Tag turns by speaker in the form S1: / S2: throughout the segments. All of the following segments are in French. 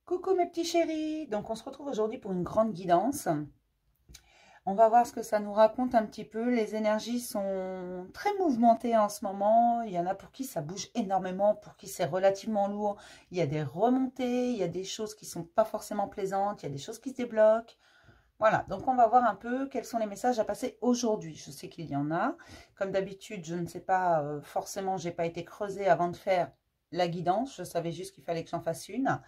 S1: Coucou mes petits chéris, donc on se retrouve aujourd'hui pour une grande guidance. On va voir ce que ça nous raconte un petit peu. Les énergies sont très mouvementées en ce moment. Il y en a pour qui ça bouge énormément, pour qui c'est relativement lourd. Il y a des remontées, il y a des choses qui ne sont pas forcément plaisantes, il y a des choses qui se débloquent. Voilà, donc on va voir un peu quels sont les messages à passer aujourd'hui. Je sais qu'il y en a. Comme d'habitude, je ne sais pas, forcément, je n'ai pas été creusée avant de faire la guidance. Je savais juste qu'il fallait que j'en fasse une.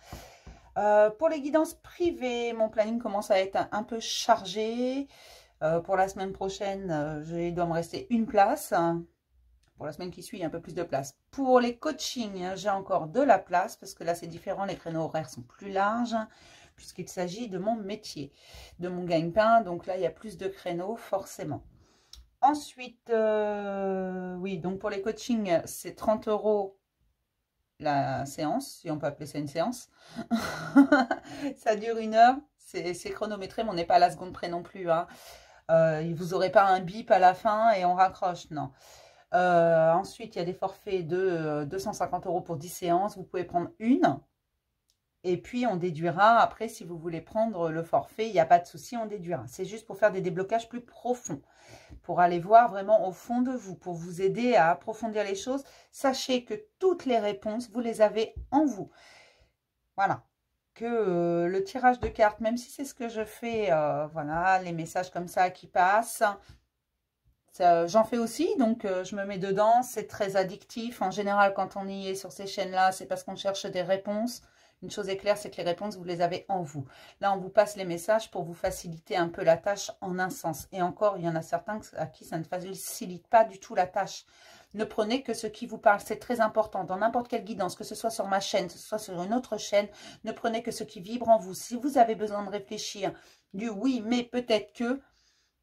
S1: Pour les guidances privées, mon planning commence à être un peu chargé. Pour la semaine prochaine, il doit me rester une place. Pour la semaine qui suit, il y a un peu plus de place. Pour les coachings, j'ai encore de la place parce que là, c'est différent. Les créneaux horaires sont plus larges puisqu'il s'agit de mon métier, de mon gagne-pain. Donc là, il y a plus de créneaux, forcément. Ensuite, oui, donc pour les coachings, c'est 30 € la séance, si on peut appeler ça une séance. Ça dure 1 heure, c'est chronométré, mais on n'est pas à la seconde près non plus. Hein. Vous n'aurez pas un bip à la fin et on raccroche, non. Ensuite, il y a des forfaits de 250 € pour 10 séances. Vous pouvez prendre une. Et puis, on déduira après, si vous voulez prendre le forfait, il n'y a pas de souci, on déduira. C'est juste pour faire des déblocages plus profonds, pour aller voir vraiment au fond de vous, pour vous aider à approfondir les choses. Sachez que toutes les réponses, vous les avez en vous. Voilà. Que le tirage de cartes, même si c'est ce que je fais, voilà, les messages comme ça qui passent, j'en fais aussi, donc je me mets dedans. C'est très addictif. En général, quand on y est sur ces chaînes-là, c'est parce qu'on cherche des réponses. Une chose est claire, c'est que les réponses, vous les avez en vous. Là, on vous passe les messages pour vous faciliter un peu la tâche en un sens. Et encore, il y en a certains à qui ça ne facilite pas du tout la tâche. Ne prenez que ce qui vous parle. C'est très important. Dans n'importe quelle guidance, que ce soit sur ma chaîne, que ce soit sur une autre chaîne, ne prenez que ce qui vibre en vous. Si vous avez besoin de réfléchir du oui, mais peut-être que...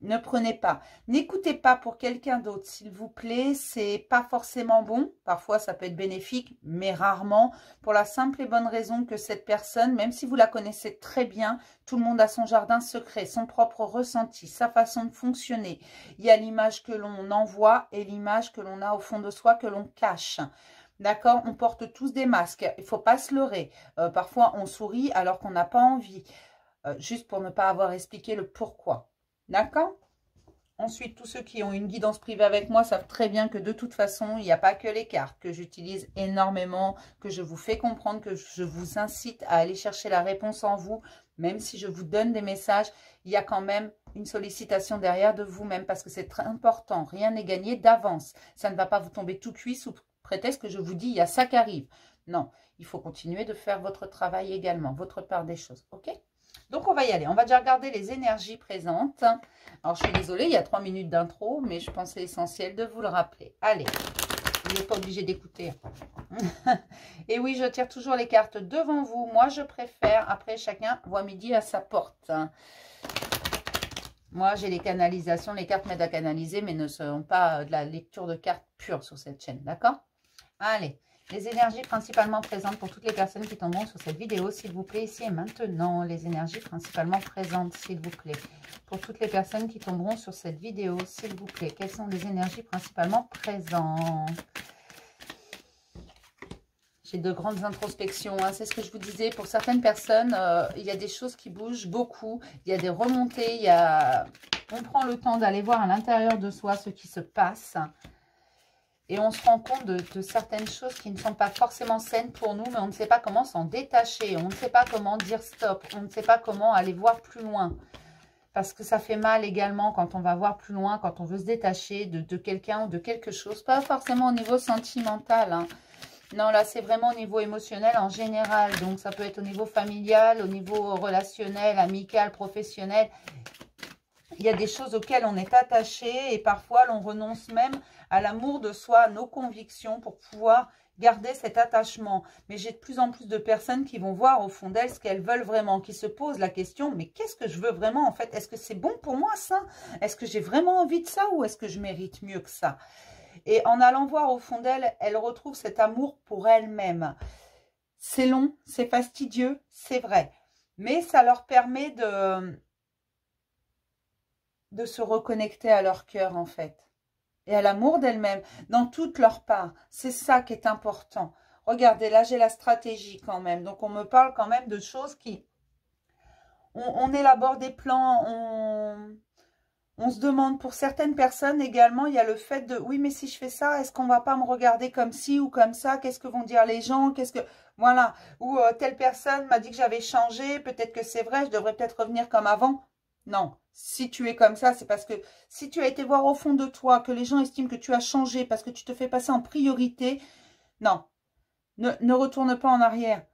S1: Ne prenez pas. N'écoutez pas pour quelqu'un d'autre, s'il vous plaît. C'est pas forcément bon. Parfois, ça peut être bénéfique, mais rarement. Pour la simple et bonne raison que cette personne, même si vous la connaissez très bien, tout le monde a son jardin secret, son propre ressenti, sa façon de fonctionner. Il y a l'image que l'on envoie et l'image que l'on a au fond de soi, que l'on cache. D'accord? On porte tous des masques. Il ne faut pas se leurrer. Parfois, on sourit alors qu'on n'a pas envie. Juste pour ne pas avoir expliqué le pourquoi. D'accord? Ensuite, tous ceux qui ont une guidance privée avec moi savent très bien que de toute façon, il n'y a pas que les cartes, que j'utilise énormément, que je vous fais comprendre, que je vous incite à aller chercher la réponse en vous. Même si je vous donne des messages, il y a quand même une sollicitation derrière de vous-même parce que c'est très important. Rien n'est gagné d'avance. Ça ne va pas vous tomber tout cuit sous prétexte que je vous dis, il y a ça qui arrive. Non, il faut continuer de faire votre travail également, votre part des choses. OK? Donc, on va y aller. On va déjà regarder les énergies présentes. Alors, je suis désolée, il y a 3 minutes d'intro, mais je pensais essentiel de vous le rappeler. Allez, vous n'êtes pas obligé d'écouter. Et oui, je tire toujours les cartes devant vous. Moi, je préfère. Après, chacun voit midi à sa porte. Moi, j'ai les canalisations. Les cartes m'aident à canaliser, mais ne sont pas de la lecture de cartes pure sur cette chaîne. D'accord? Allez. Les énergies principalement présentes pour toutes les personnes qui tomberont sur cette vidéo, s'il vous plaît, ici et maintenant. Les énergies principalement présentes, s'il vous plaît. Pour toutes les personnes qui tomberont sur cette vidéo, s'il vous plaît. Quelles sont les énergies principalement présentes? J'ai de grandes introspections, hein. C'est ce que je vous disais. Pour certaines personnes, il y a des choses qui bougent beaucoup. Il y a des remontées. On prend le temps d'aller voir à l'intérieur de soi ce qui se passe. Et on se rend compte de certaines choses qui ne sont pas forcément saines pour nous, mais on ne sait pas comment s'en détacher. On ne sait pas comment dire stop. On ne sait pas comment aller voir plus loin. Parce que ça fait mal également quand on va voir plus loin, quand on veut se détacher de quelqu'un ou de quelque chose. Pas forcément au niveau sentimental, hein. Non, là, c'est vraiment au niveau émotionnel en général. Donc, ça peut être au niveau familial, au niveau relationnel, amical, professionnel. Il y a des choses auxquelles on est attaché et parfois l'on renonce même à l'amour de soi, à nos convictions pour pouvoir garder cet attachement. Mais j'ai de plus en plus de personnes qui vont voir au fond d'elles ce qu'elles veulent vraiment, qui se posent la question, mais qu'est-ce que je veux vraiment en fait? Est-ce que c'est bon pour moi ça? Est-ce que j'ai vraiment envie de ça ou est-ce que je mérite mieux que ça? Et en allant voir au fond d'elles, elles retrouvent cet amour pour elles-mêmes. C'est long, c'est fastidieux, c'est vrai. Mais ça leur permet de se reconnecter à leur cœur en fait. Et à l'amour d'elles-mêmes, dans toute leur part. C'est ça qui est important. Regardez, là, j'ai la stratégie quand même. Donc, on me parle quand même de choses qui... On élabore des plans, on se demande pour certaines personnes également, il y a le fait de, oui, mais si je fais ça, est-ce qu'on va pas me regarder comme ci ou comme ça? Qu'est-ce que vont dire les gens? Qu'est-ce que... Voilà. Ou telle personne m'a dit que j'avais changé, peut-être que c'est vrai, je devrais peut-être revenir comme avant. Non, si tu es comme ça, c'est parce que si tu as été voir au fond de toi, que les gens estiment que tu as changé parce que tu te fais passer en priorité, non, ne retourne pas en arrière.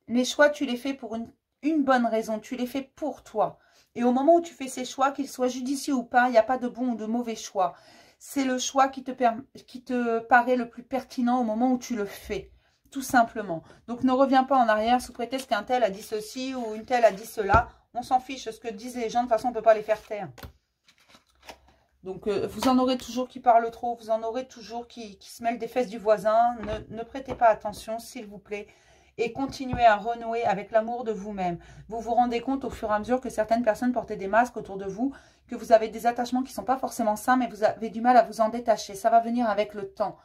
S1: Les choix, tu les fais pour une bonne raison, tu les fais pour toi. Et au moment où tu fais ces choix, qu'ils soient judicieux ou pas, il n'y a pas de bon ou de mauvais choix. C'est le choix qui te paraît le plus pertinent au moment où tu le fais, tout simplement. Donc ne reviens pas en arrière sous prétexte qu'un tel a dit ceci ou une telle a dit cela. On s'en fiche, ce que disent les gens, de toute façon, on ne peut pas les faire taire. Donc, vous en aurez toujours qui parlent trop, vous en aurez toujours qui se mêlent des fesses du voisin. Ne prêtez pas attention, s'il vous plaît. Et continuez à renouer avec l'amour de vous-même. Vous vous rendez compte au fur et à mesure que certaines personnes portaient des masques autour de vous, que vous avez des attachements qui ne sont pas forcément sains, mais vous avez du mal à vous en détacher. Ça va venir avec le temps.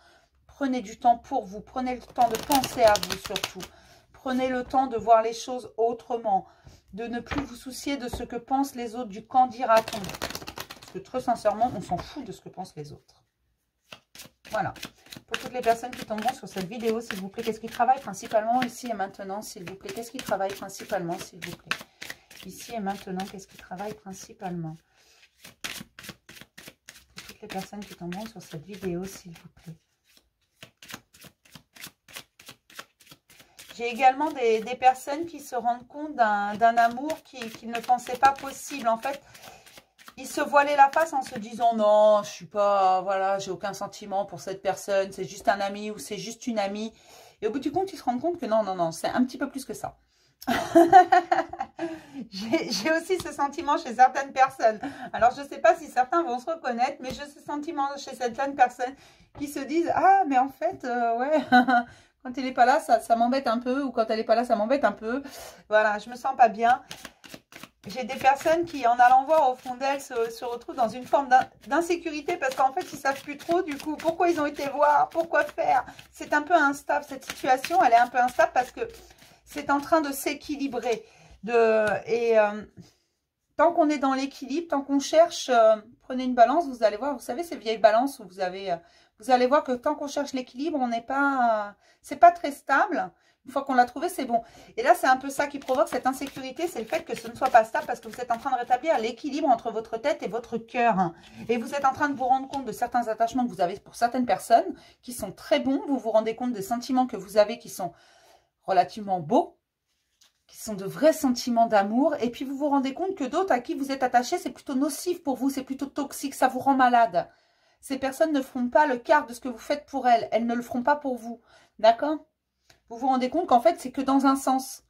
S1: Prenez du temps pour vous. Prenez le temps de penser à vous surtout. Prenez le temps de voir les choses autrement. De ne plus vous soucier de ce que pensent les autres, du quand dira-t-on. Parce que très sincèrement, on s'en fout de ce que pensent les autres. Voilà. Pour toutes les personnes qui tomberont sur cette vidéo, s'il vous plaît, qu'est-ce qui travaille principalement ici et maintenant, s'il vous plaît? Qu'est-ce qui travaille principalement, s'il vous plaît? Ici et maintenant, qu'est-ce qui travaille principalement? Pour toutes les personnes qui tomberont sur cette vidéo, s'il vous plaît. J'ai également des personnes qui se rendent compte d'un amour qu'ils ne pensaient pas possible. En fait, ils se voilaient la face en se disant non, je suis pas, voilà, j'ai aucun sentiment pour cette personne, c'est juste un ami ou c'est juste une amie. Et au bout du compte, ils se rendent compte que non, non, non, c'est un petit peu plus que ça. J'ai aussi ce sentiment chez certaines personnes. Alors, je ne sais pas si certains vont se reconnaître, mais j'ai ce sentiment chez certaines personnes qui se disent ah, mais en fait, ouais, quand elle n'est pas là, ça m'embête un peu, ou quand elle n'est pas là, ça m'embête un peu. Voilà, je me sens pas bien. J'ai des personnes qui, en allant voir au fond d'elles, se retrouvent dans une forme d'insécurité parce qu'en fait, ils ne savent plus trop, du coup, pourquoi ils ont été voir, pourquoi faire. C'est un peu instable, cette situation, elle est un peu instable parce que c'est en train de s'équilibrer. Tant qu'on est dans l'équilibre, tant qu'on cherche, prenez une balance, vous allez voir, vous savez, ces vieilles balances où vous allez voir que tant qu'on cherche l'équilibre, on n'est pas, c'est pas très stable. Une fois qu'on l'a trouvé, c'est bon. Et là, c'est un peu ça qui provoque cette insécurité, c'est le fait que ce ne soit pas stable parce que vous êtes en train de rétablir l'équilibre entre votre tête et votre cœur. Et vous êtes en train de vous rendre compte de certains attachements que vous avez pour certaines personnes qui sont très bons. Vous vous rendez compte des sentiments que vous avez qui sont relativement beaux, qui sont de vrais sentiments d'amour. Et puis, vous vous rendez compte que d'autres à qui vous êtes attaché, c'est plutôt nocif pour vous, c'est plutôt toxique, ça vous rend malade. Ces personnes ne feront pas le quart de ce que vous faites pour elles. Elles ne le feront pas pour vous. D'accord ? Vous vous rendez compte qu'en fait, c'est que dans un sens.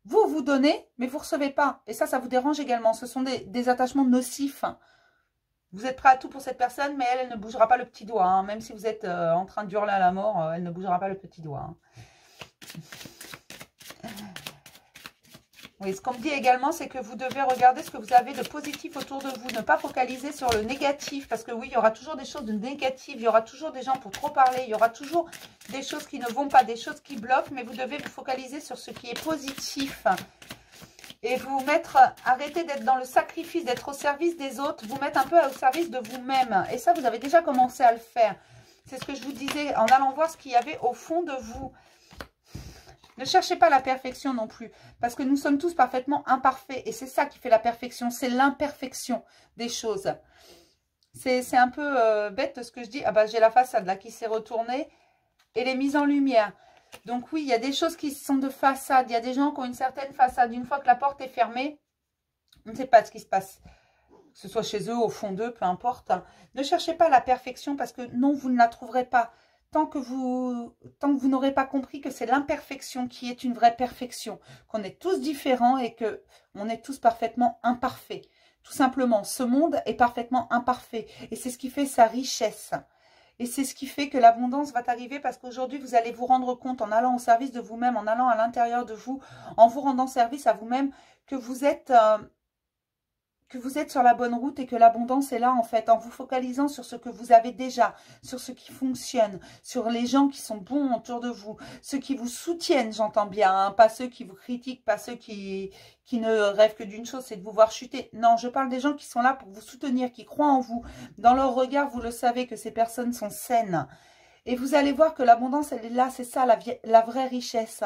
S1: Vous donnez, mais vous ne recevez pas. Et ça vous dérange également. Ce sont des attachements nocifs. Vous êtes prêt à tout pour cette personne, mais elle ne bougera pas le petit doigt. Hein. Même si vous êtes en train d'hurler à la mort, elle ne bougera pas le petit doigt. Hein. Oui, ce qu'on me dit également, c'est que vous devez regarder ce que vous avez de positif autour de vous. Ne pas focaliser sur le négatif. Parce que oui, il y aura toujours des choses de négatives. Il y aura toujours des gens pour trop parler. Il y aura toujours des choses qui ne vont pas, des choses qui bloquent. Mais vous devez vous focaliser sur ce qui est positif. Et vous mettre, arrêter d'être dans le sacrifice, d'être au service des autres. Vous mettre un peu au service de vous-même. Et ça, vous avez déjà commencé à le faire. C'est ce que je vous disais en allant voir ce qu'il y avait au fond de vous. Ne cherchez pas la perfection non plus, parce que nous sommes tous parfaitement imparfaits. Et c'est ça qui fait la perfection, c'est l'imperfection des choses. C'est un peu bête ce que je dis. Ah bah j'ai la façade là qui s'est retournée et les mises en lumière. Donc oui, il y a des choses qui sont de façade. Il y a des gens qui ont une certaine façade. Une fois que la porte est fermée, on ne sait pas ce qui se passe. Que ce soit chez eux, au fond d'eux, peu importe. Ne cherchez pas la perfection parce que non, vous ne la trouverez pas. Tant que vous n'aurez pas compris que c'est l'imperfection qui est une vraie perfection, qu'on est tous différents et que on est tous parfaitement imparfaits. Tout simplement, ce monde est parfaitement imparfait et c'est ce qui fait sa richesse. Et c'est ce qui fait que l'abondance va arriver parce qu'aujourd'hui, vous allez vous rendre compte en allant au service de vous-même, en allant à l'intérieur de vous, en vous rendant service à vous-même, que vous êtes que vous êtes sur la bonne route et que l'abondance est là en fait, en vous focalisant sur ce que vous avez déjà, sur ce qui fonctionne, sur les gens qui sont bons autour de vous, ceux qui vous soutiennent, j'entends bien, hein, pas ceux qui vous critiquent, pas ceux qui ne rêvent que d'une chose, c'est de vous voir chuter. Non, je parle des gens qui sont là pour vous soutenir, qui croient en vous. Dans leur regard, vous le savez que ces personnes sont saines. Et vous allez voir que l'abondance, elle est là, c'est ça la vraie richesse.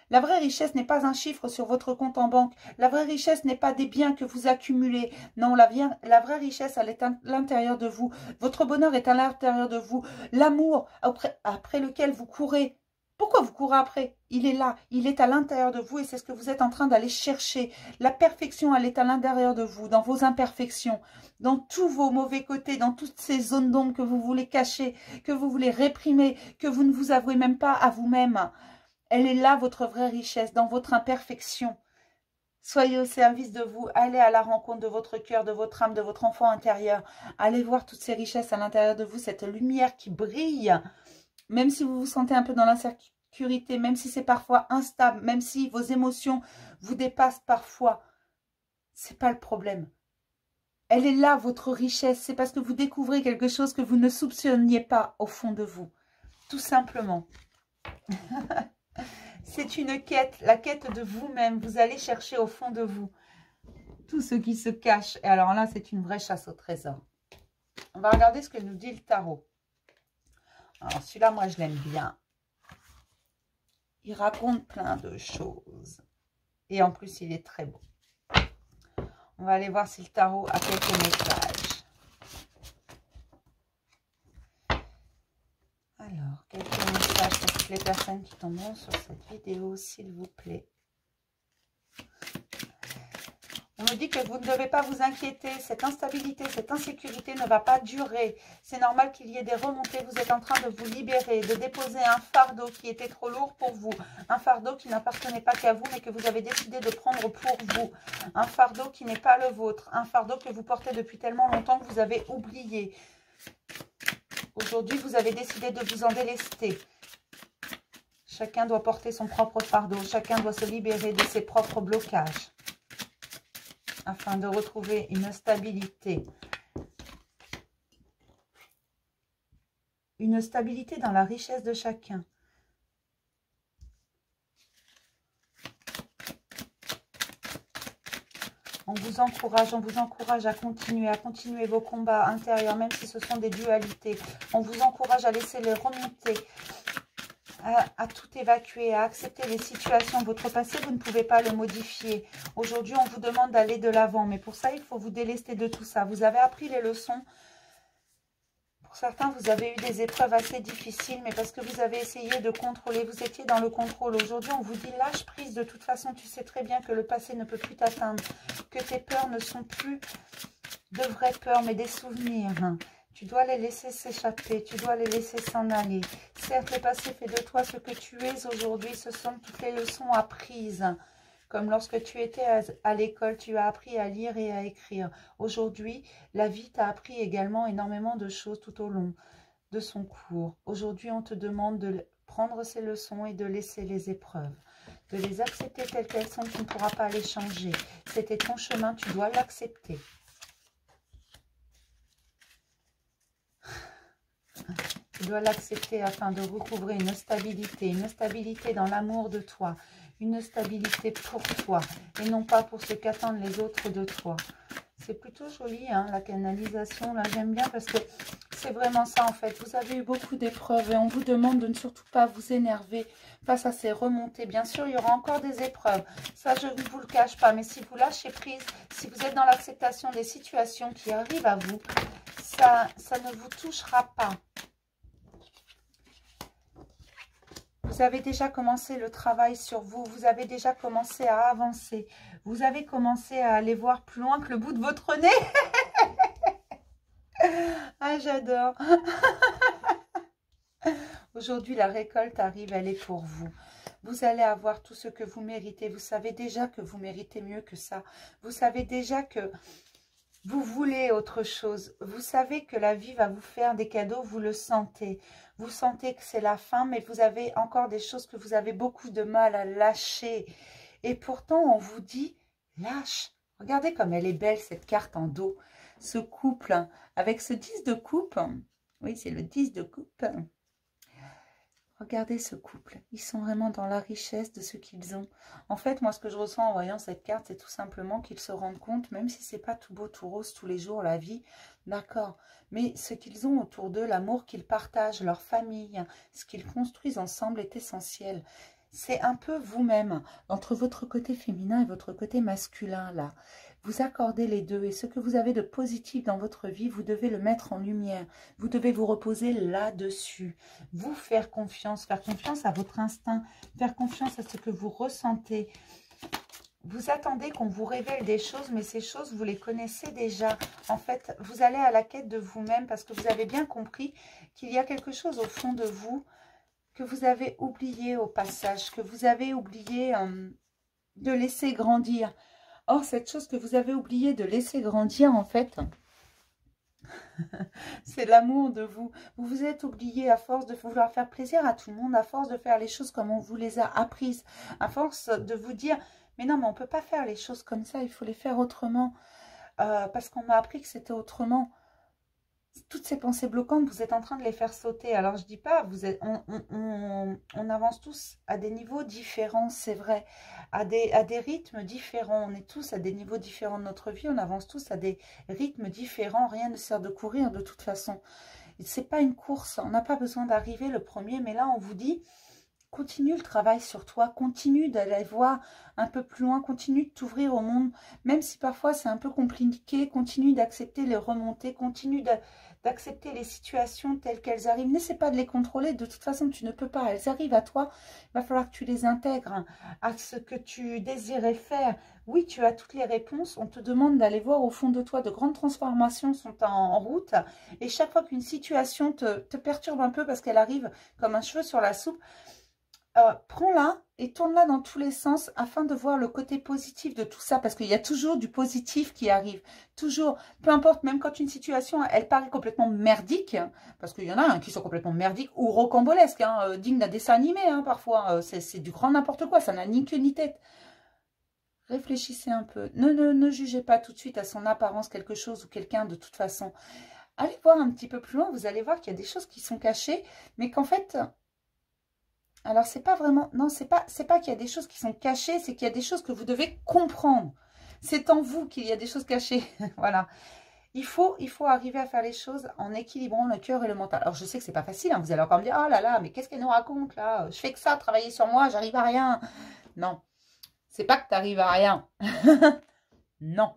S1: La vraie richesse n'est pas un chiffre sur votre compte en banque. La vraie richesse n'est pas des biens que vous accumulez. Non, la vraie richesse, elle est à l'intérieur de vous. Votre bonheur est à l'intérieur de vous. L'amour après lequel vous courez. Pourquoi vous courez après? Il est là, il est à l'intérieur de vous et c'est ce que vous êtes en train d'aller chercher. La perfection, elle est à l'intérieur de vous, dans vos imperfections, dans tous vos mauvais côtés, dans toutes ces zones d'ombre que vous voulez cacher, que vous voulez réprimer, que vous ne vous avouez même pas à vous-même. Elle est là, votre vraie richesse, dans votre imperfection. Soyez au service de vous. Allez à la rencontre de votre cœur, de votre âme, de votre enfant intérieur. Allez voir toutes ces richesses à l'intérieur de vous, cette lumière qui brille. Même si vous vous sentez un peu dans l'insécurité, même si c'est parfois instable, même si vos émotions vous dépassent parfois, c'est pas le problème. Elle est là, votre richesse. C'est parce que vous découvrez quelque chose que vous ne soupçonniez pas au fond de vous. Tout simplement. C'est une quête, la quête de vous-même. Vous allez chercher au fond de vous tout ce qui se cache. Et alors là, c'est une vraie chasse au trésor. On va regarder ce que nous dit le tarot. Alors celui-là, moi, je l'aime bien. Il raconte plein de choses. Et en plus, il est très beau. On va aller voir si le tarot a quelques messages. Alors, quelques messages pour toutes les personnes qui tomberont sur cette vidéo, s'il vous plaît. On me dit que vous ne devez pas vous inquiéter. Cette instabilité, cette insécurité ne va pas durer. C'est normal qu'il y ait des remontées. Vous êtes en train de vous libérer, de déposer un fardeau qui était trop lourd pour vous. Un fardeau qui n'appartenait pas qu'à vous, mais que vous avez décidé de prendre pour vous. Un fardeau qui n'est pas le vôtre. Un fardeau que vous portez depuis tellement longtemps que vous avez oublié. Aujourd'hui, vous avez décidé de vous en délester. Chacun doit porter son propre fardeau. Chacun doit se libérer de ses propres blocages, afin de retrouver une stabilité. Une stabilité dans la richesse de chacun. On vous encourage à continuer vos combats intérieurs, même si ce sont des dualités. On vous encourage à laisser les remonter, à tout évacuer, à accepter les situations. Votre passé, vous ne pouvez pas le modifier. Aujourd'hui, on vous demande d'aller de l'avant. Mais pour ça, il faut vous délester de tout ça. Vous avez appris les leçons. Pour certains, vous avez eu des épreuves assez difficiles, mais parce que vous avez essayé de contrôler. Vous étiez dans le contrôle. Aujourd'hui, on vous dit lâche prise. De toute façon, tu sais très bien que le passé ne peut plus t'atteindre. Que tes peurs ne sont plus de vraies peurs, mais des souvenirs. Tu dois les laisser s'échapper, tu dois les laisser s'en aller. Certes, le passé fait de toi ce que tu es aujourd'hui. Ce sont toutes les leçons apprises. Comme lorsque tu étais à l'école, tu as appris à lire et à écrire. Aujourd'hui, la vie t'a appris également énormément de choses tout au long de son cours. Aujourd'hui, on te demande de prendre ces leçons et de laisser les épreuves. De les accepter telles qu'elles sont, tu ne pourras pas les changer. C'était ton chemin, tu dois l'accepter. Tu dois l'accepter afin de recouvrer une stabilité dans l'amour de toi, une stabilité pour toi et non pas pour ce qu'attendent les autres de toi. C'est plutôt joli, hein, la canalisation, là j'aime bien parce que c'est vraiment ça en fait. Vous avez eu beaucoup d'épreuves et on vous demande de ne surtout pas vous énerver face à ces remontées. Bien sûr, il y aura encore des épreuves, ça je ne vous le cache pas, mais si vous lâchez prise, si vous êtes dans l'acceptation des situations qui arrivent à vous, ça ne vous touchera pas. Vous avez déjà commencé le travail sur vous. Vous avez déjà commencé à avancer. Vous avez commencé à aller voir plus loin que le bout de votre nez. Ah, j'adore. Aujourd'hui, la récolte arrive, elle est pour vous. Vous allez avoir tout ce que vous méritez. Vous savez déjà que vous méritez mieux que ça. Vous savez déjà que vous voulez autre chose. Vous savez que la vie va vous faire des cadeaux. Vous le sentez. Vous sentez que c'est la fin, mais vous avez encore des choses que vous avez beaucoup de mal à lâcher. Et pourtant, on vous dit, lâche, Regardez comme elle est belle, cette carte en dos. Ce couple, avec ce 10 de coupe. Oui, c'est le 10 de coupe. Regardez ce couple. Ils sont vraiment dans la richesse de ce qu'ils ont. En fait, moi, ce que je ressens en voyant cette carte, c'est tout simplement qu'ils se rendent compte, même si c'est pas tout beau, tout rose tous les jours, la vie, d'accord. Mais ce qu'ils ont autour d'eux, l'amour qu'ils partagent, leur famille, ce qu'ils construisent ensemble est essentiel. C'est un peu vous-même, entre votre côté féminin et votre côté masculin, là. Vous accordez les deux et ce que vous avez de positif dans votre vie, vous devez le mettre en lumière. Vous devez vous reposer là-dessus. Vous faire confiance à votre instinct, faire confiance à ce que vous ressentez. Vous attendez qu'on vous révèle des choses, mais ces choses, vous les connaissez déjà. En fait, vous allez à la quête de vous-même parce que vous avez bien compris qu'il y a quelque chose au fond de vous que vous avez oublié au passage, que vous avez oublié de laisser grandir. Or, cette chose que vous avez oublié de laisser grandir, en fait, c'est l'amour de vous. Vous vous êtes oublié à force de vouloir faire plaisir à tout le monde, à force de faire les choses comme on vous les a apprises, à force de vous dire, mais non, mais on ne peut pas faire les choses comme ça, il faut les faire autrement, parce qu'on m'a appris que c'était autrement. Toutes ces pensées bloquantes, vous êtes en train de les faire sauter. Alors, je dis pas, on avance tous à des niveaux différents, c'est vrai, à des rythmes différents. On est tous à des niveaux différents de notre vie, on avance tous à des rythmes différents. Rien ne sert de courir de toute façon. C'est pas une course, on n'a pas besoin d'arriver le premier, mais là, on vous dit... Continue le travail sur toi, continue d'aller voir un peu plus loin, continue de t'ouvrir au monde, même si parfois c'est un peu compliqué, continue d'accepter les remontées, continue d'accepter les situations telles qu'elles arrivent. N'essaie pas de les contrôler, de toute façon tu ne peux pas, elles arrivent à toi, il va falloir que tu les intègres à ce que tu désirais faire. Oui, tu as toutes les réponses, on te demande d'aller voir au fond de toi, de grandes transformations sont en route, et chaque fois qu'une situation te perturbe un peu parce qu'elle arrive comme un cheveu sur la soupe, prends-la et tourne-la dans tous les sens afin de voir le côté positif de tout ça, parce qu'il y a toujours du positif qui arrive, toujours, peu importe, même quand une situation, elle paraît complètement merdique, parce qu'il y en a qui sont complètement merdiques ou rocambolesques, dignes d'un dessin animé, parfois, c'est du grand n'importe quoi, ça n'a ni queue ni tête. Réfléchissez un peu, ne jugez pas tout de suite à son apparence quelque chose ou quelqu'un de toute façon. Allez voir un petit peu plus loin, vous allez voir qu'il y a des choses qui sont cachées, mais qu'en fait... Alors, c'est pas vraiment... Non, c'est pas qu'il y a des choses qui sont cachées, c'est qu'il y a des choses que vous devez comprendre. C'est en vous qu'il y a des choses cachées. Voilà. Il faut arriver à faire les choses en équilibrant le cœur et le mental. Alors, je sais que c'est pas facile. Vous allez encore me dire, oh là là, mais qu'est-ce qu'elle nous raconte là? Je fais que ça, travailler sur moi, j'arrive à rien. Non, c'est pas que tu n'arrives à rien. Non.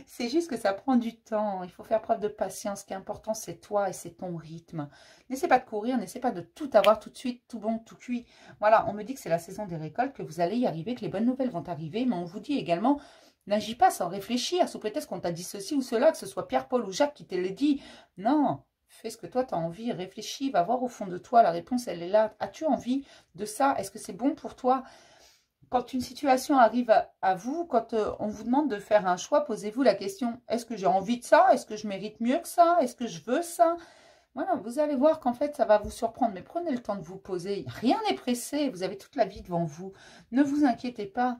S1: C'est juste que ça prend du temps. Il faut faire preuve de patience. Ce qui est important, c'est toi et c'est ton rythme. N'essaie pas de courir, n'essaie pas de tout avoir tout de suite, tout bon, tout cuit. Voilà, on me dit que c'est la saison des récoltes, que vous allez y arriver, que les bonnes nouvelles vont arriver. Mais on vous dit également, n'agis pas sans réfléchir, sous prétexte qu'on t'a dit ceci ou cela, que ce soit Pierre, Paul ou Jacques qui te l'ait dit. Non, fais ce que toi tu as envie, réfléchis, va voir au fond de toi. La réponse, elle est là. As-tu envie de ça? Est-ce que c'est bon pour toi? Quand une situation arrive à vous, quand on vous demande de faire un choix, posez-vous la question, est-ce que j'ai envie de ça? Est-ce que je mérite mieux que ça? Est-ce que je veux ça? Voilà, vous allez voir qu'en fait, ça va vous surprendre. Mais prenez le temps de vous poser. Rien n'est pressé. Vous avez toute la vie devant vous. Ne vous inquiétez pas.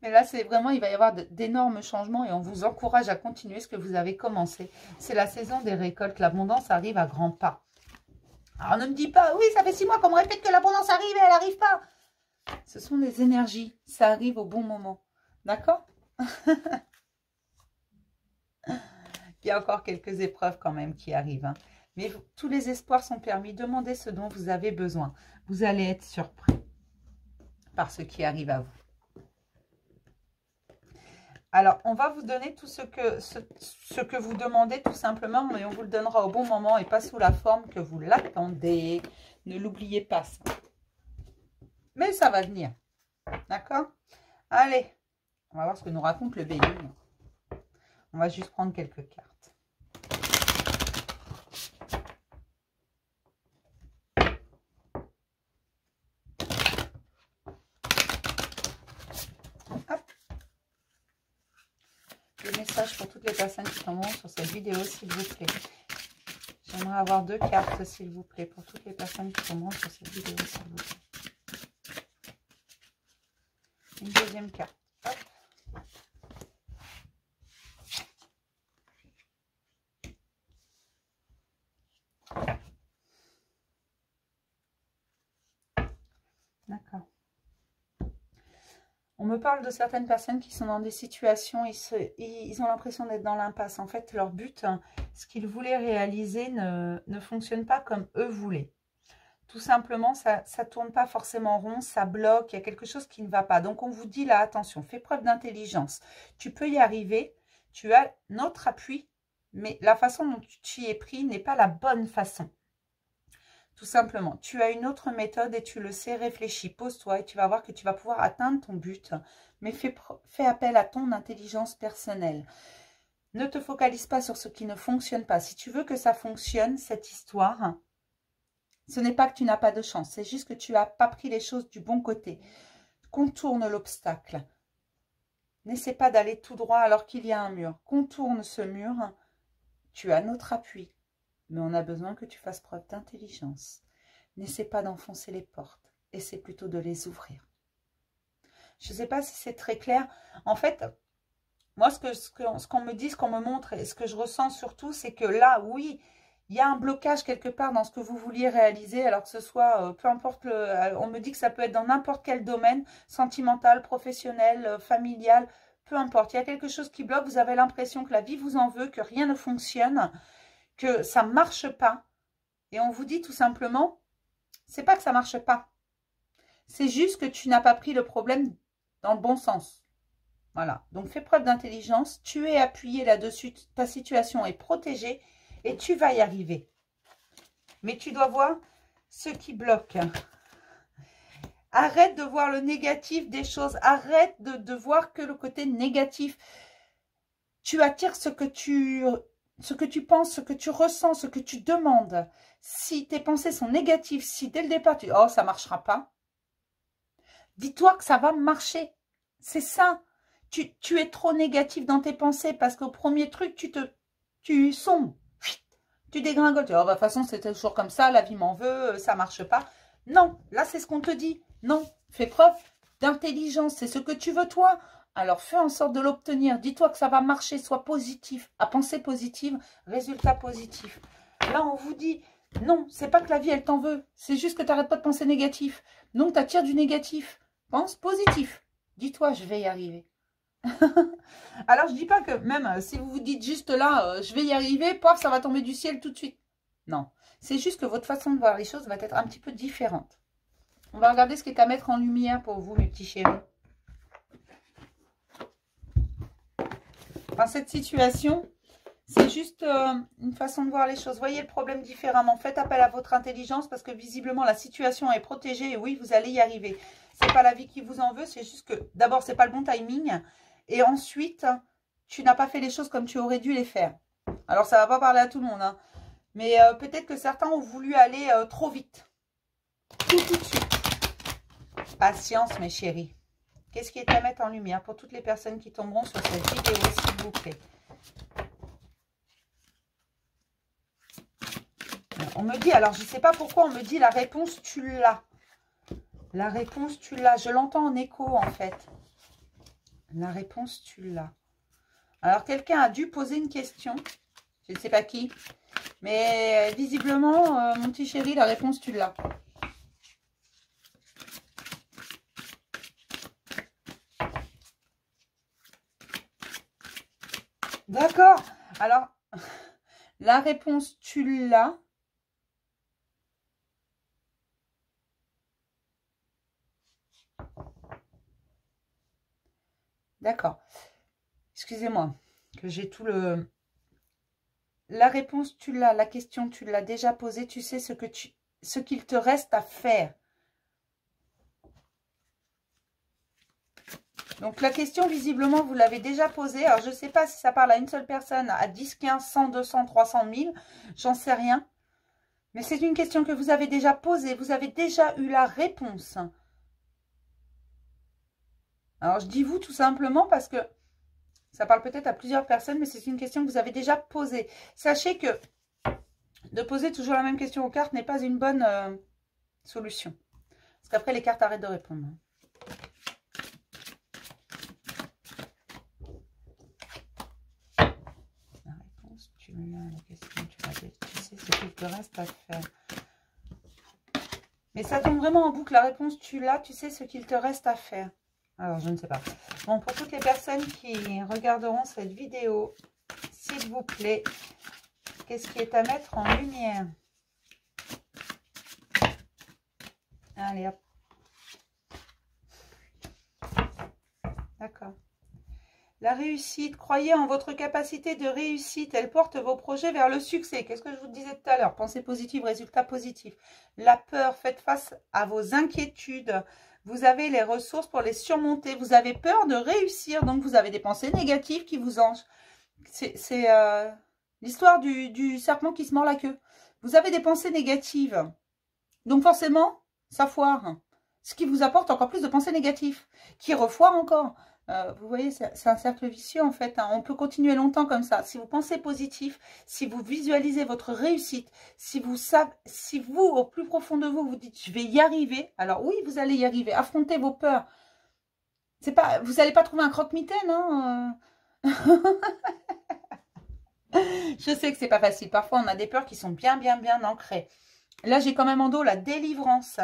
S1: Mais là, c'est vraiment, il va y avoir d'énormes changements et on vous encourage à continuer ce que vous avez commencé. C'est la saison des récoltes. L'abondance arrive à grands pas. Alors, ne me dis pas, oui, ça fait 6 mois qu'on me répète que l'abondance arrive et elle n'arrive pas. Ce sont les énergies. Ça arrive au bon moment. D'accord? Il y a encore quelques épreuves quand même qui arrivent. Mais tous les espoirs sont permis. Demandez ce dont vous avez besoin. Vous allez être surpris par ce qui arrive à vous. Alors, on va vous donner tout ce que vous demandez tout simplement. Mais on vous le donnera au bon moment et pas sous la forme que vous l'attendez. Ne l'oubliez pas ça. Mais ça va venir. D'accord? Allez, on va voir ce que nous raconte le béni. On va juste prendre quelques cartes. Hop. Le message pour toutes les personnes qui tombent sur cette vidéo, s'il vous plaît. J'aimerais avoir 2 cartes, s'il vous plaît, pour toutes les personnes qui tombent sur cette vidéo, s'il vous plaît. Une deuxième carte. Hop. On me parle de certaines personnes qui sont dans des situations, ils ont l'impression d'être dans l'impasse. En fait, leur but, hein, ce qu'ils voulaient réaliser ne fonctionne pas comme eux voulaient. Tout simplement, ça ne tourne pas forcément rond, ça bloque, il y a quelque chose qui ne va pas. Donc, on vous dit là, attention, fais preuve d'intelligence. Tu peux y arriver, tu as notre appui, mais la façon dont tu t'y es pris n'est pas la bonne façon. Tout simplement, tu as une autre méthode et tu le sais, réfléchis, pose-toi et tu vas voir que tu vas pouvoir atteindre ton but. Mais fais appel à ton intelligence personnelle. Ne te focalise pas sur ce qui ne fonctionne pas. Si tu veux que ça fonctionne, cette histoire, ce n'est pas que tu n'as pas de chance. C'est juste que tu n'as pas pris les choses du bon côté. Contourne l'obstacle. N'essaie pas d'aller tout droit alors qu'il y a un mur. Contourne ce mur. Tu as notre appui. Mais on a besoin que tu fasses preuve d'intelligence. N'essaie pas d'enfoncer les portes. Essaie plutôt de les ouvrir. Je ne sais pas si c'est très clair. En fait, moi, ce qu'on me dit, ce qu'on me montre et ce que je ressens surtout, c'est que là, oui, il y a un blocage quelque part dans ce que vous vouliez réaliser. Alors que ce soit, peu importe, on me dit que ça peut être dans n'importe quel domaine, sentimental, professionnel, familial, peu importe. Il y a quelque chose qui bloque. Vous avez l'impression que la vie vous en veut, que rien ne fonctionne, que ça ne marche pas. Et on vous dit tout simplement, c'est pas que ça ne marche pas. C'est juste que tu n'as pas pris le problème dans le bon sens. Voilà. Donc, fais preuve d'intelligence. Tu es appuyé là-dessus. Ta situation est protégée et tu vas y arriver. Mais tu dois voir ce qui bloque. Arrête de voir le négatif des choses. Arrête de voir que le côté négatif. Tu attires ce que tu penses, ce que tu ressens, ce que tu demandes. Si tes pensées sont négatives, si dès le départ tu dis « Oh, ça ne marchera pas », dis-toi que ça va marcher. C'est ça. Tu es trop négatif dans tes pensées parce qu'au premier truc, tu sombres. Tu dégringoles. Tu dis « Oh, bah, de toute façon, c'est toujours comme ça, la vie m'en veut, ça ne marche pas. » Non, là, c'est ce qu'on te dit. Non, fais preuve d'intelligence. C'est ce que tu veux, toi. Alors, fais en sorte de l'obtenir. Dis-toi que ça va marcher. Sois positif. À penser positive, résultat positif. Là, on vous dit, non, c'est pas que la vie, elle t'en veut. C'est juste que tu n'arrêtes pas de penser négatif. Donc, tu attires du négatif. Pense positif. Dis-toi, je vais y arriver. Alors, je dis pas que même si vous vous dites juste là, je vais y arriver, paf, ça va tomber du ciel tout de suite. Non, c'est juste que votre façon de voir les choses va être un petit peu différente. On va regarder ce qui est à mettre en lumière pour vous, mes petits chéris. Dans cette situation, c'est juste une façon de voir les choses. Voyez le problème différemment. Faites appel à votre intelligence parce que visiblement, la situation est protégée et oui, vous allez y arriver. C'est pas la vie qui vous en veut, c'est juste que d'abord, c'est pas le bon timing. Et ensuite, tu n'as pas fait les choses comme tu aurais dû les faire. Alors, ça va pas parler à tout le monde. Hein. Mais peut-être que certains ont voulu aller trop vite. Tout de suite. Patience, mes chéris. Qu'est-ce qui est à mettre en lumière pour toutes les personnes qui tomberont sur cette vidéo, s'il vous plaît? On me dit, alors je ne sais pas pourquoi on me dit la réponse, tu l'as. La réponse, tu l'as. Je l'entends en écho, en fait. La réponse, tu l'as. Alors, quelqu'un a dû poser une question. Je ne sais pas qui. Mais visiblement, mon petit chéri, la réponse, tu l'as. D'accord. Alors, la réponse, tu l'as. D'accord. Excusez-moi, que j'ai tout le... La réponse, tu l'as. La question, tu l'as déjà posée. Tu sais ce qu'il te reste à faire. Donc, la question, visiblement, vous l'avez déjà posée. Alors, je ne sais pas si ça parle à une seule personne, à 10, 15, 100, 200, 300 000. J'en sais rien. Mais c'est une question que vous avez déjà posée. Vous avez déjà eu la réponse. Alors, je dis vous tout simplement parce que ça parle peut-être à plusieurs personnes, mais c'est une question que vous avez déjà posée. Sachez que de poser toujours la même question aux cartes n'est pas une bonne solution. Parce qu'après, les cartes arrêtent de répondre. La réponse, tu l'as. La question, tu l'as. Tu sais ce qu'il te reste à faire. Mais ça tombe vraiment en boucle. La réponse, tu l'as. Tu sais ce qu'il te reste à faire. Alors, je ne sais pas. Bon, pour toutes les personnes qui regarderont cette vidéo, s'il vous plaît, qu'est-ce qui est à mettre en lumière? Allez, hop. D'accord. La réussite, croyez en votre capacité de réussite, elle porte vos projets vers le succès. Qu'est-ce que je vous disais tout à l'heure? Pensée positive, résultat positif. La peur, faites face à vos inquiétudes. Vous avez les ressources pour les surmonter. Vous avez peur de réussir, donc vous avez des pensées négatives qui vous hanchent. C'est l'histoire du serpent qui se mord la queue. Vous avez des pensées négatives, donc forcément, ça foire. Ce qui vous apporte encore plus de pensées négatives, qui refoirent encore. Vous voyez, c'est un cercle vicieux en fait. Hein. On peut continuer longtemps comme ça. Si vous pensez positif, si vous visualisez votre réussite, si vous, au plus profond de vous, vous dites « je vais y arriver », alors oui, vous allez y arriver. Affrontez vos peurs. C'est pas, vous n'allez pas trouver un croque-mitaine. Hein Je sais que c'est pas facile. Parfois, on a des peurs qui sont bien ancrées. Là, j'ai quand même en dos la délivrance.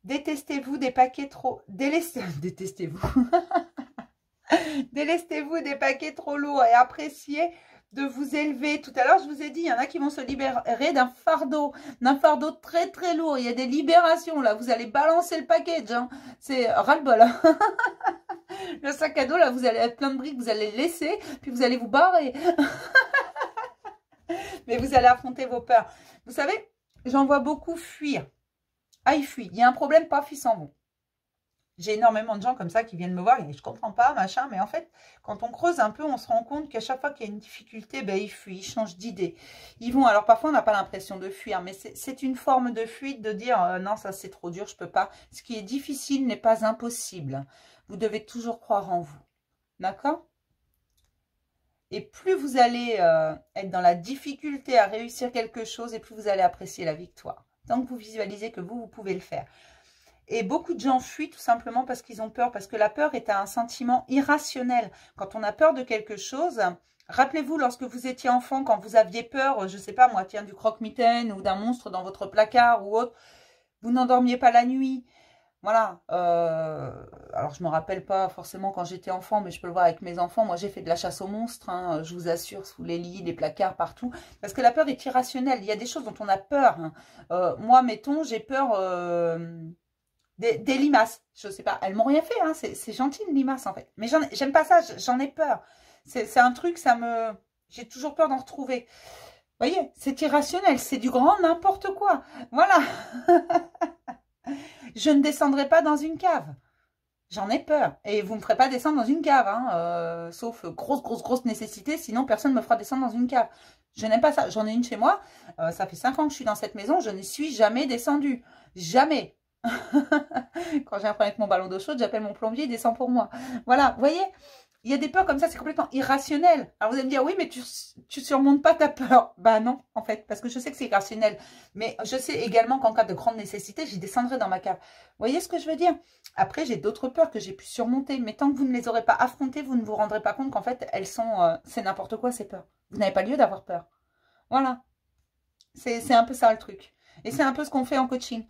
S1: Détestez-vous des paquets trop... Détestez-vous. Délestez-vous des paquets trop lourds et appréciez de vous élever. Tout à l'heure, je vous ai dit, il y en a qui vont se libérer d'un fardeau très lourd. Il y a des libérations, là. Vous allez balancer le package. Hein. C'est ras-le-bol. Hein. Le sac à dos, là, vous allez être plein de briques, vous allez le laisser, puis vous allez vous barrer. Mais vous allez affronter vos peurs. Vous savez, j'en vois beaucoup fuir. Ah, ils fuient. Il y a un problème, paf, ils s'en vont. J'ai énormément de gens comme ça qui viennent me voir et je ne comprends pas, machin. Mais en fait, quand on creuse un peu, on se rend compte qu'à chaque fois qu'il y a une difficulté, ben, ils fuient, ils changent d'idée. Ils vont, alors parfois on n'a pas l'impression de fuir, mais c'est une forme de fuite de dire non, ça c'est trop dur, je ne peux pas. Ce qui est difficile n'est pas impossible. Vous devez toujours croire en vous. D'accord ? Et plus vous allez être dans la difficulté à réussir quelque chose, et plus vous allez apprécier la victoire. Tant que vous visualisez que vous pouvez le faire. Et beaucoup de gens fuient tout simplement parce qu'ils ont peur, parce que la peur est un sentiment irrationnel. Quand on a peur de quelque chose, rappelez-vous lorsque vous étiez enfant, quand vous aviez peur, je ne sais pas moi, tiens, du croque-mitaine ou d'un monstre dans votre placard ou autre, vous n'endormiez pas la nuit. Voilà, alors je ne me rappelle pas forcément quand j'étais enfant, mais je peux le voir avec mes enfants. Moi, j'ai fait de la chasse aux monstres, hein, je vous assure, sous les lits, les placards, partout. Parce que la peur est irrationnelle. Il y a des choses dont on a peur. Hein. Moi, mettons, j'ai peur des limaces. Je ne sais pas, elles m'ont rien fait. Hein, c'est gentil, une limace, en fait. Mais j'aime pas ça, j'en ai peur. C'est un truc, j'ai toujours peur d'en retrouver. Vous voyez, c'est irrationnel, c'est du grand n'importe quoi. Voilà. Je ne descendrai pas dans une cave. J'en ai peur. Et vous ne me ferez pas descendre dans une cave. Hein, sauf grosse nécessité. Sinon, personne ne me fera descendre dans une cave. Je n'aime pas ça. J'en ai une chez moi. Ça fait 5 ans que je suis dans cette maison. Je ne suis jamais descendue. Jamais. Quand j'ai un problème avec mon ballon d'eau chaude, j'appelle mon plombier. Il descend pour moi. Voilà. Vous voyez, il y a des peurs comme ça, c'est complètement irrationnel. Alors vous allez me dire, oui, mais tu surmontes pas ta peur. Bah non, en fait, parce que je sais que c'est irrationnel. Mais je sais également qu'en cas de grande nécessité, j'y descendrai dans ma cave. Vous voyez ce que je veux dire? Après, j'ai d'autres peurs que j'ai pu surmonter. Mais tant que vous ne les aurez pas affrontées, vous ne vous rendrez pas compte qu'en fait, elles sont... c'est n'importe quoi, ces peurs. Vous n'avez pas lieu d'avoir peur. Voilà. C'est un peu ça, le truc. Et c'est un peu ce qu'on fait en coaching.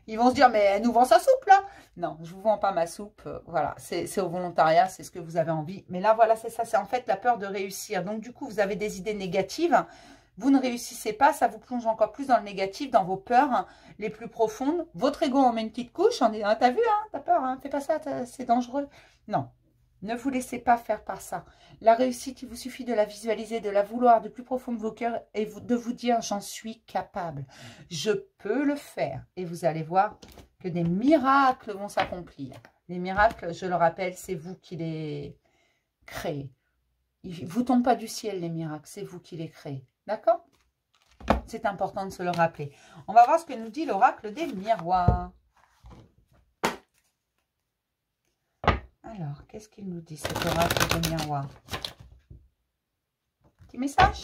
S1: Ils vont se dire, mais elle nous vend sa soupe, là. Non, je ne vous vends pas ma soupe. Voilà, c'est au volontariat, c'est ce que vous avez envie. Mais là, voilà, c'est ça. C'est en fait la peur de réussir. Donc, du coup, vous avez des idées négatives. Vous ne réussissez pas. Ça vous plonge encore plus dans le négatif, dans vos peurs les plus profondes. Votre ego en met une petite couche. En disant, ah, t'as vu, hein, t'as peur, hein, fais pas ça, c'est dangereux. Non. Ne vous laissez pas faire par ça. La réussite, il vous suffit de la visualiser, de la vouloir du plus profond de vos cœurs et de vous dire « j'en suis capable, je peux le faire ». Et vous allez voir que des miracles vont s'accomplir. Les miracles, je le rappelle, c'est vous qui les créez. Ils ne vous tombent pas du ciel, les miracles, c'est vous qui les créez. D'accord? C'est important de se le rappeler. On va voir ce que nous dit l'oracle des miroirs. Alors, qu'est-ce qu'il nous dit, cet oracle de miroir? Petit message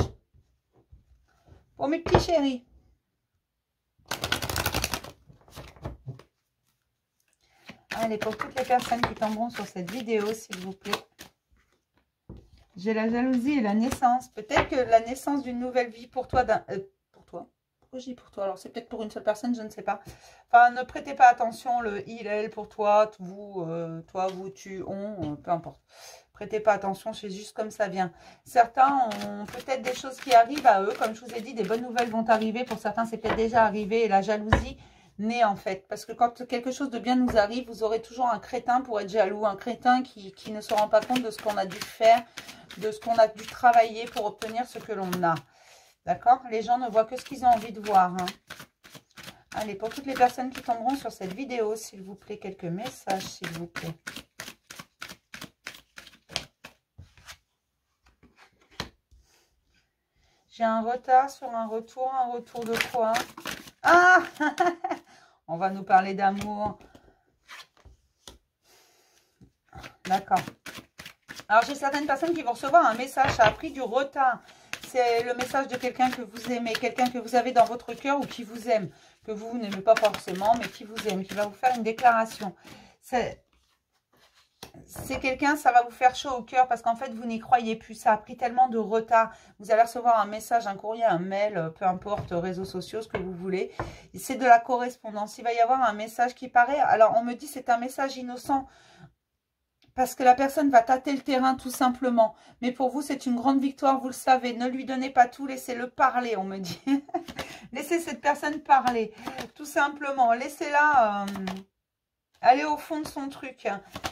S1: pour mes petits chéris. Allez, pour toutes les personnes qui tomberont sur cette vidéo, s'il vous plaît. J'ai la jalousie et la naissance. Peut-être que la naissance d'une nouvelle vie pour toi, pourquoi je dis pour toi? Alors, c'est peut-être pour une seule personne, je ne sais pas. Enfin, ne prêtez pas attention, le il, elle, pour toi, vous, tu, on, peu importe. Prêtez pas attention, c'est juste comme ça vient. Certains ont peut-être des choses qui arrivent à eux. Comme je vous ai dit, des bonnes nouvelles vont arriver. Pour certains, c'est peut-être déjà arrivé. Et la jalousie naît en fait. Parce que quand quelque chose de bien nous arrive, vous aurez toujours un crétin pour être jaloux. Un crétin qui ne se rend pas compte de ce qu'on a dû faire, de ce qu'on a dû travailler pour obtenir ce que l'on a. D'accord? Les gens ne voient que ce qu'ils ont envie de voir. Hein. Allez, pour toutes les personnes qui tomberont sur cette vidéo, s'il vous plaît, quelques messages, s'il vous plaît. J'ai un retard sur un retour de quoi? Ah on va nous parler d'amour. D'accord. Alors, j'ai certaines personnes qui vont recevoir un message, ça a pris du retard. C'est le message de quelqu'un que vous aimez, quelqu'un que vous avez dans votre cœur ou qui vous aime, que vous n'aimez pas forcément, mais qui vous aime, qui va vous faire une déclaration. C'est quelqu'un, ça va vous faire chaud au cœur parce qu'en fait, vous n'y croyez plus. Ça a pris tellement de retard. Vous allez recevoir un message, un courrier, un mail, peu importe, réseaux sociaux, ce que vous voulez. C'est de la correspondance. Il va y avoir un message qui paraît... Alors, on me dit c'est un message innocent parce que la personne va tâter le terrain tout simplement. Mais pour vous, c'est une grande victoire, vous le savez. Ne lui donnez pas tout, laissez-le parler, on me dit. Laissez cette personne parler, tout simplement. Laissez-la... aller au fond de son truc.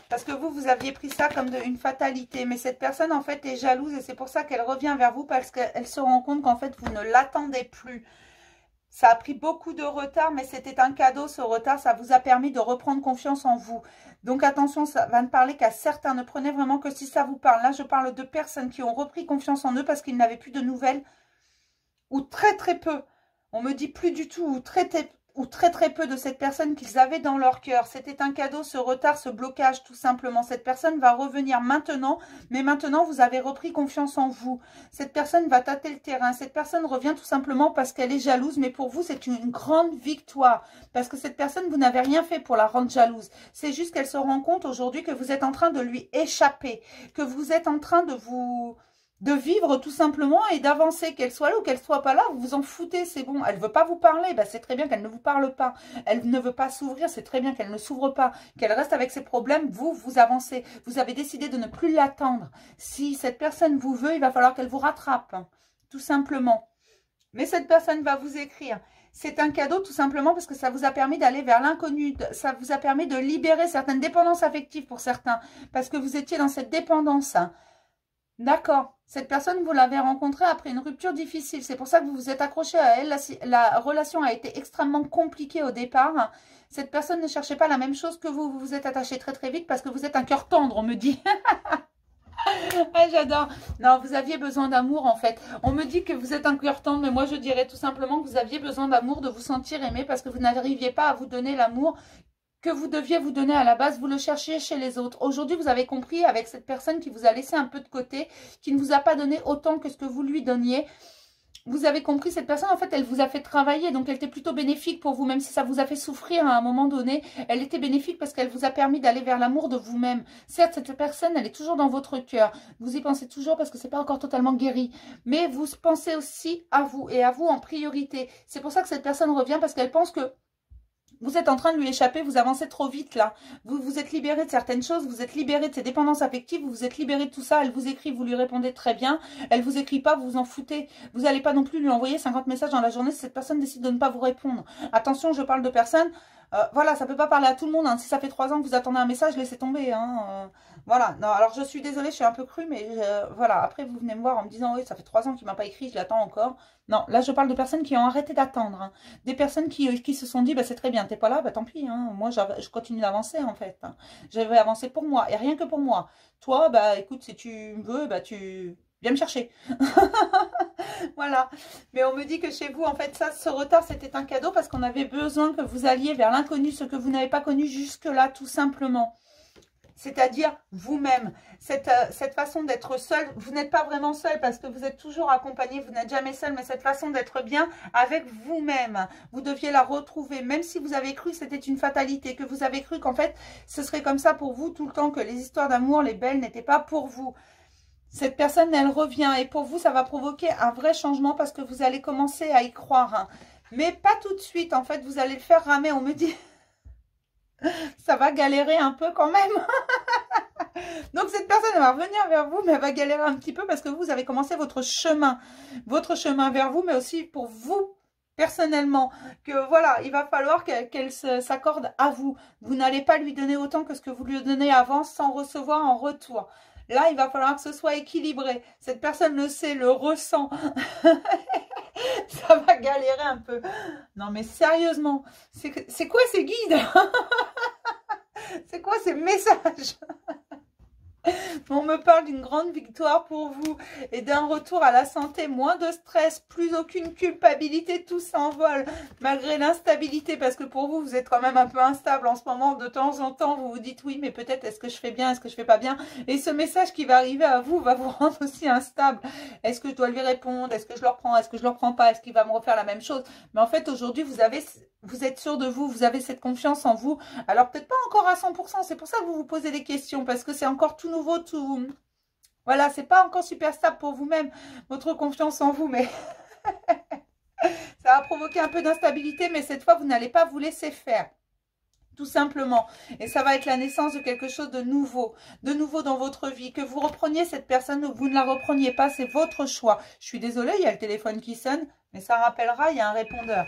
S1: Parce que vous aviez pris ça comme une fatalité. Mais cette personne, en fait, est jalouse. Et c'est pour ça qu'elle revient vers vous. Parce qu'elle se rend compte qu'en fait, vous ne l'attendez plus. Ça a pris beaucoup de retard. Mais c'était un cadeau, ce retard. Ça vous a permis de reprendre confiance en vous. Donc, attention, ça va ne parler qu'à certains. Ne prenez vraiment que si ça vous parle. Là, je parle de personnes qui ont repris confiance en eux parce qu'ils n'avaient plus de nouvelles. Ou très, très peu. On me dit plus du tout. Ou très peu de cette personne qu'ils avaient dans leur cœur. C'était un cadeau, ce retard, ce blocage, tout simplement. Cette personne va revenir maintenant, mais maintenant, vous avez repris confiance en vous. Cette personne va tâter le terrain. Cette personne revient tout simplement parce qu'elle est jalouse, mais pour vous, c'est une grande victoire. Parce que cette personne, vous n'avez rien fait pour la rendre jalouse. C'est juste qu'elle se rend compte aujourd'hui que vous êtes en train de lui échapper, que vous êtes en train de vivre tout simplement et d'avancer, qu'elle soit là ou qu'elle soit pas là, vous vous en foutez, c'est bon. Elle veut pas vous parler, bah c'est très bien qu'elle ne vous parle pas. Elle ne veut pas s'ouvrir, c'est très bien qu'elle ne s'ouvre pas, qu'elle reste avec ses problèmes, vous avancez. Vous avez décidé de ne plus l'attendre. Si cette personne vous veut, il va falloir qu'elle vous rattrape, hein, tout simplement. Mais cette personne va vous écrire. C'est un cadeau tout simplement parce que ça vous a permis d'aller vers l'inconnu. Ça vous a permis de libérer certaines dépendances affectives pour certains. Parce que vous étiez dans cette dépendance, hein. D'accord. Cette personne, vous l'avez rencontrée après une rupture difficile. C'est pour ça que vous vous êtes accroché à elle. La relation a été extrêmement compliquée au départ. Cette personne ne cherchait pas la même chose que vous. Vous vous êtes attaché très très vite parce que vous êtes un cœur tendre, on me dit. Ah, j'adore. Non, vous aviez besoin d'amour en fait. On me dit que vous êtes un cœur tendre, mais moi je dirais tout simplement que vous aviez besoin d'amour, de vous sentir aimé parce que vous n'arriviez pas à vous donner l'amour que vous deviez vous donner à la base, vous le cherchiez chez les autres. Aujourd'hui, vous avez compris avec cette personne qui vous a laissé un peu de côté, qui ne vous a pas donné autant que ce que vous lui donniez. Vous avez compris, cette personne, en fait, elle vous a fait travailler, donc elle était plutôt bénéfique pour vous, même si ça vous a fait souffrir à un moment donné. Elle était bénéfique parce qu'elle vous a permis d'aller vers l'amour de vous-même. Certes, cette personne, elle est toujours dans votre cœur. Vous y pensez toujours parce que c'est pas encore totalement guéri. Mais vous pensez aussi à vous et à vous en priorité. C'est pour ça que cette personne revient parce qu'elle pense que vous êtes en train de lui échapper, vous avancez trop vite là. Vous vous êtes libéré de certaines choses, vous êtes libéré de ses dépendances affectives, vous vous êtes libéré de tout ça. Elle vous écrit, vous lui répondez très bien. Elle vous écrit pas, vous vous en foutez. Vous n'allez pas non plus lui envoyer 50 messages dans la journée si cette personne décide de ne pas vous répondre. Attention, je parle de personnes. Voilà, ça peut pas parler à tout le monde. Hein. Si ça fait 3 ans que vous attendez un message, laissez tomber. Hein. Voilà. Non, alors je suis désolée, je suis un peu crue, mais voilà. Après, vous venez me voir en me disant, oui, ça fait 3 ans qu'il m'a pas écrit, je l'attends encore. Non, là, je parle de personnes qui ont arrêté d'attendre. Hein. Des personnes qui se sont dit, bah, c'est très bien, t'es pas là, bah tant pis. Hein. Moi, je continue d'avancer, en fait. Hein. Je vais avancer pour moi, et rien que pour moi. Toi, bah écoute, si tu veux, bah tu viens me chercher. Voilà. Mais on me dit que chez vous, en fait, ça, ce retard, c'était un cadeau parce qu'on avait besoin que vous alliez vers l'inconnu, ce que vous n'avez pas connu jusque-là, tout simplement. C'est-à-dire vous-même. Cette façon d'être seul, vous n'êtes pas vraiment seul parce que vous êtes toujours accompagné, vous n'êtes jamais seul, mais cette façon d'être bien avec vous-même, vous deviez la retrouver, même si vous avez cru que c'était une fatalité, que vous avez cru qu'en fait, ce serait comme ça pour vous tout le temps, que les histoires d'amour, les belles, n'étaient pas pour vous. Cette personne, elle revient et pour vous, ça va provoquer un vrai changement parce que vous allez commencer à y croire. Hein. Mais pas tout de suite. En fait, vous allez le faire ramer. On me dit, ça va galérer un peu quand même. Donc, cette personne, elle va revenir vers vous, mais elle va galérer un petit peu parce que vous avez commencé votre chemin vers vous, mais aussi pour vous, personnellement, que voilà, il va falloir qu'elle s'accorde à vous. Vous n'allez pas lui donner autant que ce que vous lui donnez avant sans recevoir en retour. Là, il va falloir que ce soit équilibré. Cette personne le sait, le ressent. Ça va galérer un peu. Non, mais sérieusement, c'est quoi ces guides? C'est quoi ces messages? On me parle d'une grande victoire pour vous et d'un retour à la santé, moins de stress, plus aucune culpabilité, tout s'envole malgré l'instabilité parce que pour vous, vous êtes quand même un peu instable en ce moment. De temps en temps, vous vous dites oui, mais peut-être est-ce que je fais bien, est-ce que je fais pas bien? Et ce message qui va arriver à vous va vous rendre aussi instable. Est-ce que je dois lui répondre? Est-ce que je le reprends? Est-ce que je le reprends pas? Est-ce qu'il va me refaire la même chose? Mais en fait, aujourd'hui, vous êtes sûr de vous, vous avez cette confiance en vous. Alors peut-être pas encore à 100%, c'est pour ça que vous vous posez des questions parce que c'est encore tout nouveau, tout... Voilà, c'est pas encore super stable pour vous-même, votre confiance en vous, mais ça va provoquer un peu d'instabilité, mais cette fois, vous n'allez pas vous laisser faire, tout simplement. Et ça va être la naissance de quelque chose de nouveau dans votre vie. Que vous repreniez cette personne ou que vous ne la repreniez pas, c'est votre choix. Je suis désolée, il y a le téléphone qui sonne, mais ça rappellera, il y a un répondeur.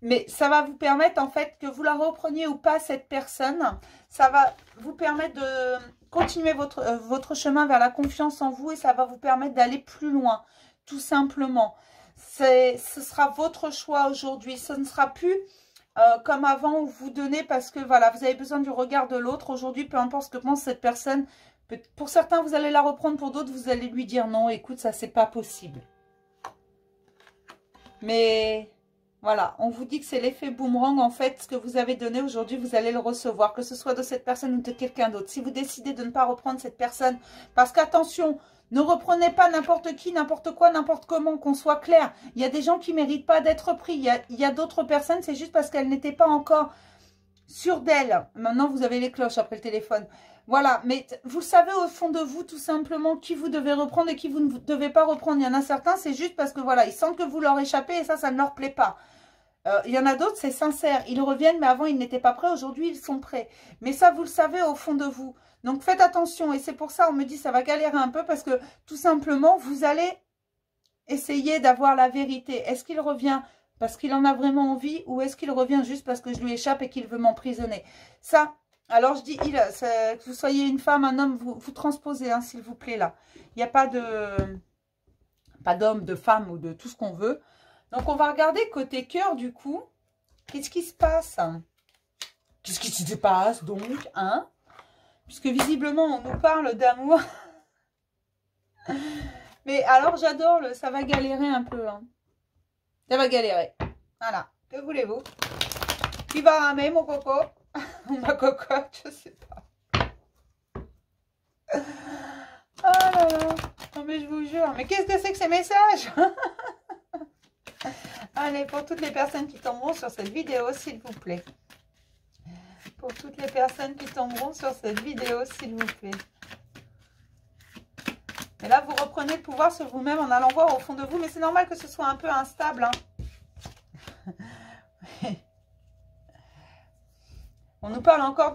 S1: Mais ça va vous permettre, en fait, que vous la repreniez ou pas, cette personne. Ça va vous permettre de continuer votre chemin vers la confiance en vous et ça va vous permettre d'aller plus loin, tout simplement. Ce sera votre choix aujourd'hui. Ce ne sera plus comme avant où vous donnez parce que, voilà, vous avez besoin du regard de l'autre. Aujourd'hui, peu importe ce que pense cette personne, pour certains, vous allez la reprendre, pour d'autres, vous allez lui dire non, écoute, ça, c'est pas possible. Mais... voilà, on vous dit que c'est l'effet boomerang. En fait, ce que vous avez donné aujourd'hui, vous allez le recevoir, que ce soit de cette personne ou de quelqu'un d'autre. Si vous décidez de ne pas reprendre cette personne, parce qu'attention, ne reprenez pas n'importe qui, n'importe quoi, n'importe comment, qu'on soit clair. Il y a des gens qui ne méritent pas d'être pris. Il y a d'autres personnes, c'est juste parce qu'elles n'étaient pas encore sûres d'elles. Maintenant, vous avez les cloches après le téléphone. Voilà, mais vous savez au fond de vous tout simplement qui vous devez reprendre et qui vous ne devez pas reprendre. Il y en a certains, c'est juste parce que voilà, ils sentent que vous leur échappez et ça ne leur plaît pas. Il y en a d'autres, c'est sincère. Ils reviennent, mais avant, ils n'étaient pas prêts. Aujourd'hui, ils sont prêts. Mais ça, vous le savez au fond de vous. Donc, faites attention. Et c'est pour ça, on me dit, ça va galérer un peu parce que, tout simplement, vous allez essayer d'avoir la vérité. Est-ce qu'il revient parce qu'il en a vraiment envie ou est-ce qu'il revient juste parce que je lui échappe et qu'il veut m'emprisonner? Ça, alors je dis, que vous soyez une femme, un homme, vous transposez, hein, s'il vous plaît, là. Il n'y a pas d'homme, de femme ou de tout ce qu'on veut. Donc, on va regarder côté cœur, du coup. Qu'est-ce qui se passe? Qu'est-ce qui se passe, donc, hein? Puisque, visiblement, on nous parle d'amour. Mais, alors, j'adore le... ça va galérer un peu, hein. Ça va galérer. Voilà. Que voulez-vous? Qui va ramer, mon coco? Ma cocotte, je sais pas. Oh là là. Non, mais je vous jure. Mais qu'est-ce que c'est que ces messages? Allez, pour toutes les personnes qui tomberont sur cette vidéo, s'il vous plaît. Pour toutes les personnes qui tomberont sur cette vidéo, s'il vous plaît. Et là, vous reprenez le pouvoir sur vous-même en allant voir au fond de vous. Mais c'est normal que ce soit un peu instable. Hein. On nous parle encore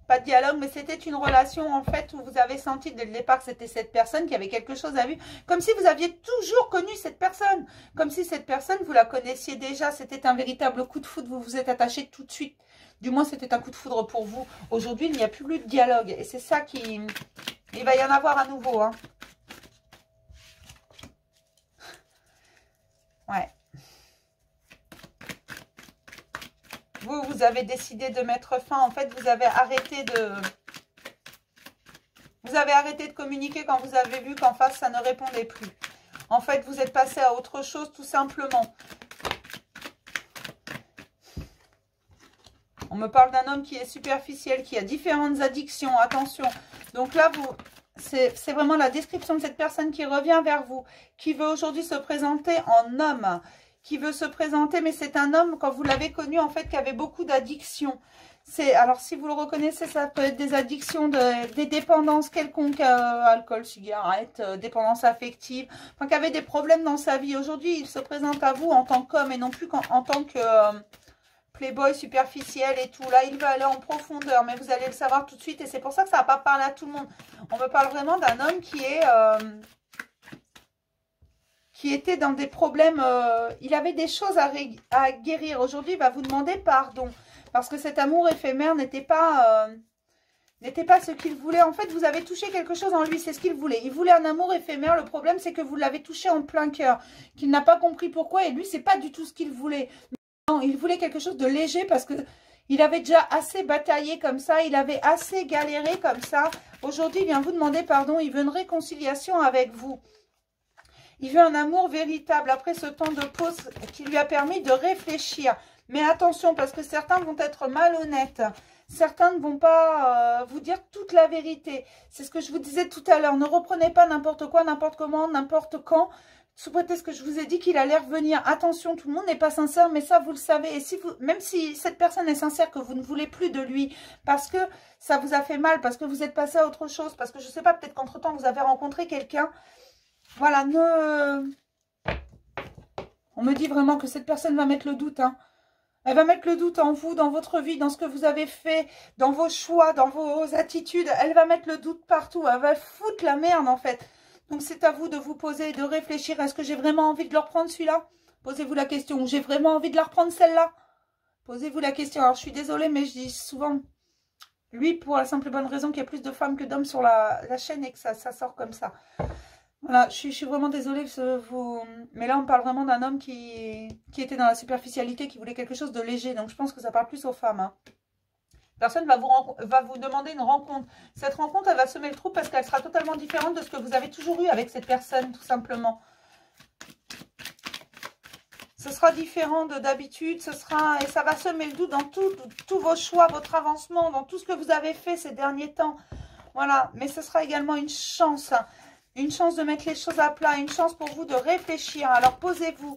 S1: pas de dialogue, mais c'était une relation en fait où vous avez senti dès le départ que c'était cette personne qui avait quelque chose à vivre. Comme si vous aviez toujours connu cette personne. Comme si cette personne, vous la connaissiez déjà. C'était un véritable coup de foudre. Vous vous êtes attaché tout de suite. Du moins, c'était un coup de foudre pour vous. Aujourd'hui, il n'y a plus de dialogue. Et c'est ça qui... il va y en avoir à nouveau. Hein. Ouais. Vous avez décidé de mettre fin. En fait, vous avez arrêté de... vous avez arrêté de communiquer quand vous avez vu qu'en face, ça ne répondait plus. En fait, vous êtes passé à autre chose, tout simplement. On me parle d'un homme qui est superficiel, qui a différentes addictions. Attention. Donc là, c'est vraiment la description de cette personne qui revient vers vous, qui veut aujourd'hui se présenter en homme, qui veut se présenter, mais c'est un homme, quand vous l'avez connu, en fait, qui avait beaucoup d'addictions. Alors, si vous le reconnaissez, ça peut être des addictions, des dépendances quelconques, alcool, cigarette, dépendance affective, enfin, qui avait des problèmes dans sa vie. Aujourd'hui, il se présente à vous en tant qu'homme et non plus en tant que playboy superficiel et tout. Là, il va aller en profondeur, mais vous allez le savoir tout de suite et c'est pour ça que ça va pas parler à tout le monde. On me parle vraiment d'un homme qui était dans des problèmes, il avait des choses à guérir. Aujourd'hui, il va vous demander pardon. Parce que cet amour éphémère n'était pas ce qu'il voulait. En fait, vous avez touché quelque chose en lui, c'est ce qu'il voulait. Il voulait un amour éphémère. Le problème, c'est que vous l'avez touché en plein cœur. Qu'il n'a pas compris pourquoi. Et lui, c'est pas du tout ce qu'il voulait. Non, il voulait quelque chose de léger parce que il avait déjà assez bataillé comme ça. Il avait assez galéré comme ça. Aujourd'hui, il vient vous demander pardon. Il veut une réconciliation avec vous. Il veut un amour véritable après ce temps de pause qui lui a permis de réfléchir. Mais attention, parce que certains vont être malhonnêtes. Certains ne vont pas vous dire toute la vérité. C'est ce que je vous disais tout à l'heure. Ne reprenez pas n'importe quoi, n'importe comment, n'importe quand. Sous prétexte que je vous ai dit qu'il allait revenir. Attention, tout le monde n'est pas sincère, mais ça, vous le savez. Et si vous, même si cette personne est sincère, que vous ne voulez plus de lui, parce que ça vous a fait mal, parce que vous êtes passé à autre chose, parce que je ne sais pas, peut-être qu'entre-temps, vous avez rencontré quelqu'un. Voilà, on me dit vraiment que cette personne va mettre le doute, hein. Elle va mettre le doute en vous, dans votre vie, dans ce que vous avez fait, dans vos choix, dans vos attitudes. Elle va mettre le doute partout. Elle va foutre la merde, en fait. Donc, c'est à vous de vous poser et de réfléchir. Est-ce que j'ai vraiment envie de le reprendre, celui-là? Posez-vous la question. J'ai vraiment envie de la reprendre, celle-là? Posez-vous la question. Alors, je suis désolée, mais je dis souvent, lui, pour la simple et bonne raison qu'il y a plus de femmes que d'hommes sur la chaîne et que ça sort comme ça. Voilà, je suis vraiment désolée, mais là on parle vraiment d'un homme qui était dans la superficialité, qui voulait quelque chose de léger, donc je pense que ça parle plus aux femmes. Hein. Personne va vous demander une rencontre. Cette rencontre, elle va semer le trou parce qu'elle sera totalement différente de ce que vous avez toujours eu avec cette personne, tout simplement. Ce sera différent d'habitude, et ça va semer le doute dans tous vos choix, votre avancement, dans tout ce que vous avez fait ces derniers temps. Voilà, mais ce sera également une chance. Une chance de mettre les choses à plat, une chance pour vous de réfléchir. Alors posez-vous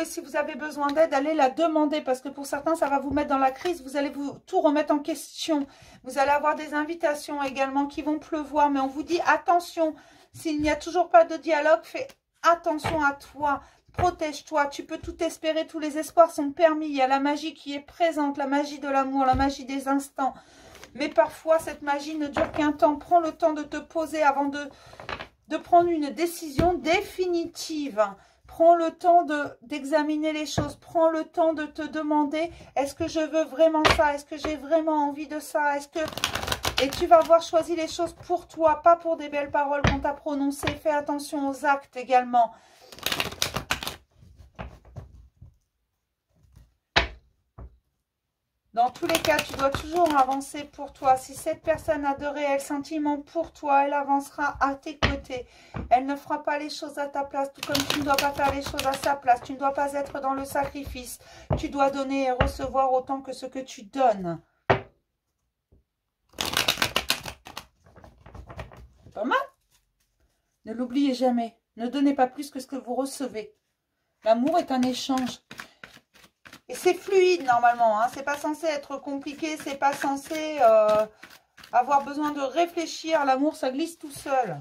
S1: et si vous avez besoin d'aide, allez la demander parce que pour certains, ça va vous mettre dans la crise. Vous allez vous tout remettre en question. Vous allez avoir des invitations également qui vont pleuvoir. Mais on vous dit attention, s'il n'y a toujours pas de dialogue, fais attention à toi. Protège-toi, tu peux tout espérer, tous les espoirs sont permis. Il y a la magie qui est présente, la magie de l'amour, la magie des instants. Mais parfois, cette magie ne dure qu'un temps. Prends le temps de te poser avant de prendre une décision définitive. Prends le temps d'examiner les choses. Prends le temps de te demander, est-ce que je veux vraiment ça? Est-ce que j'ai vraiment envie de ça? Et tu vas avoir choisi les choses pour toi, pas pour des belles paroles qu'on t'a prononcées. Fais attention aux actes également. Dans tous les cas, tu dois toujours avancer pour toi. Si cette personne a de réels sentiments pour toi, elle avancera à tes côtés. Elle ne fera pas les choses à ta place, tout comme tu ne dois pas faire les choses à sa place. Tu ne dois pas être dans le sacrifice. Tu dois donner et recevoir autant que ce que tu donnes. Pas mal? Ne l'oubliez jamais. Ne donnez pas plus que ce que vous recevez. L'amour est un échange. Et c'est fluide normalement, hein. C'est pas censé être compliqué, c'est pas censé avoir besoin de réfléchir. L'amour, ça glisse tout seul.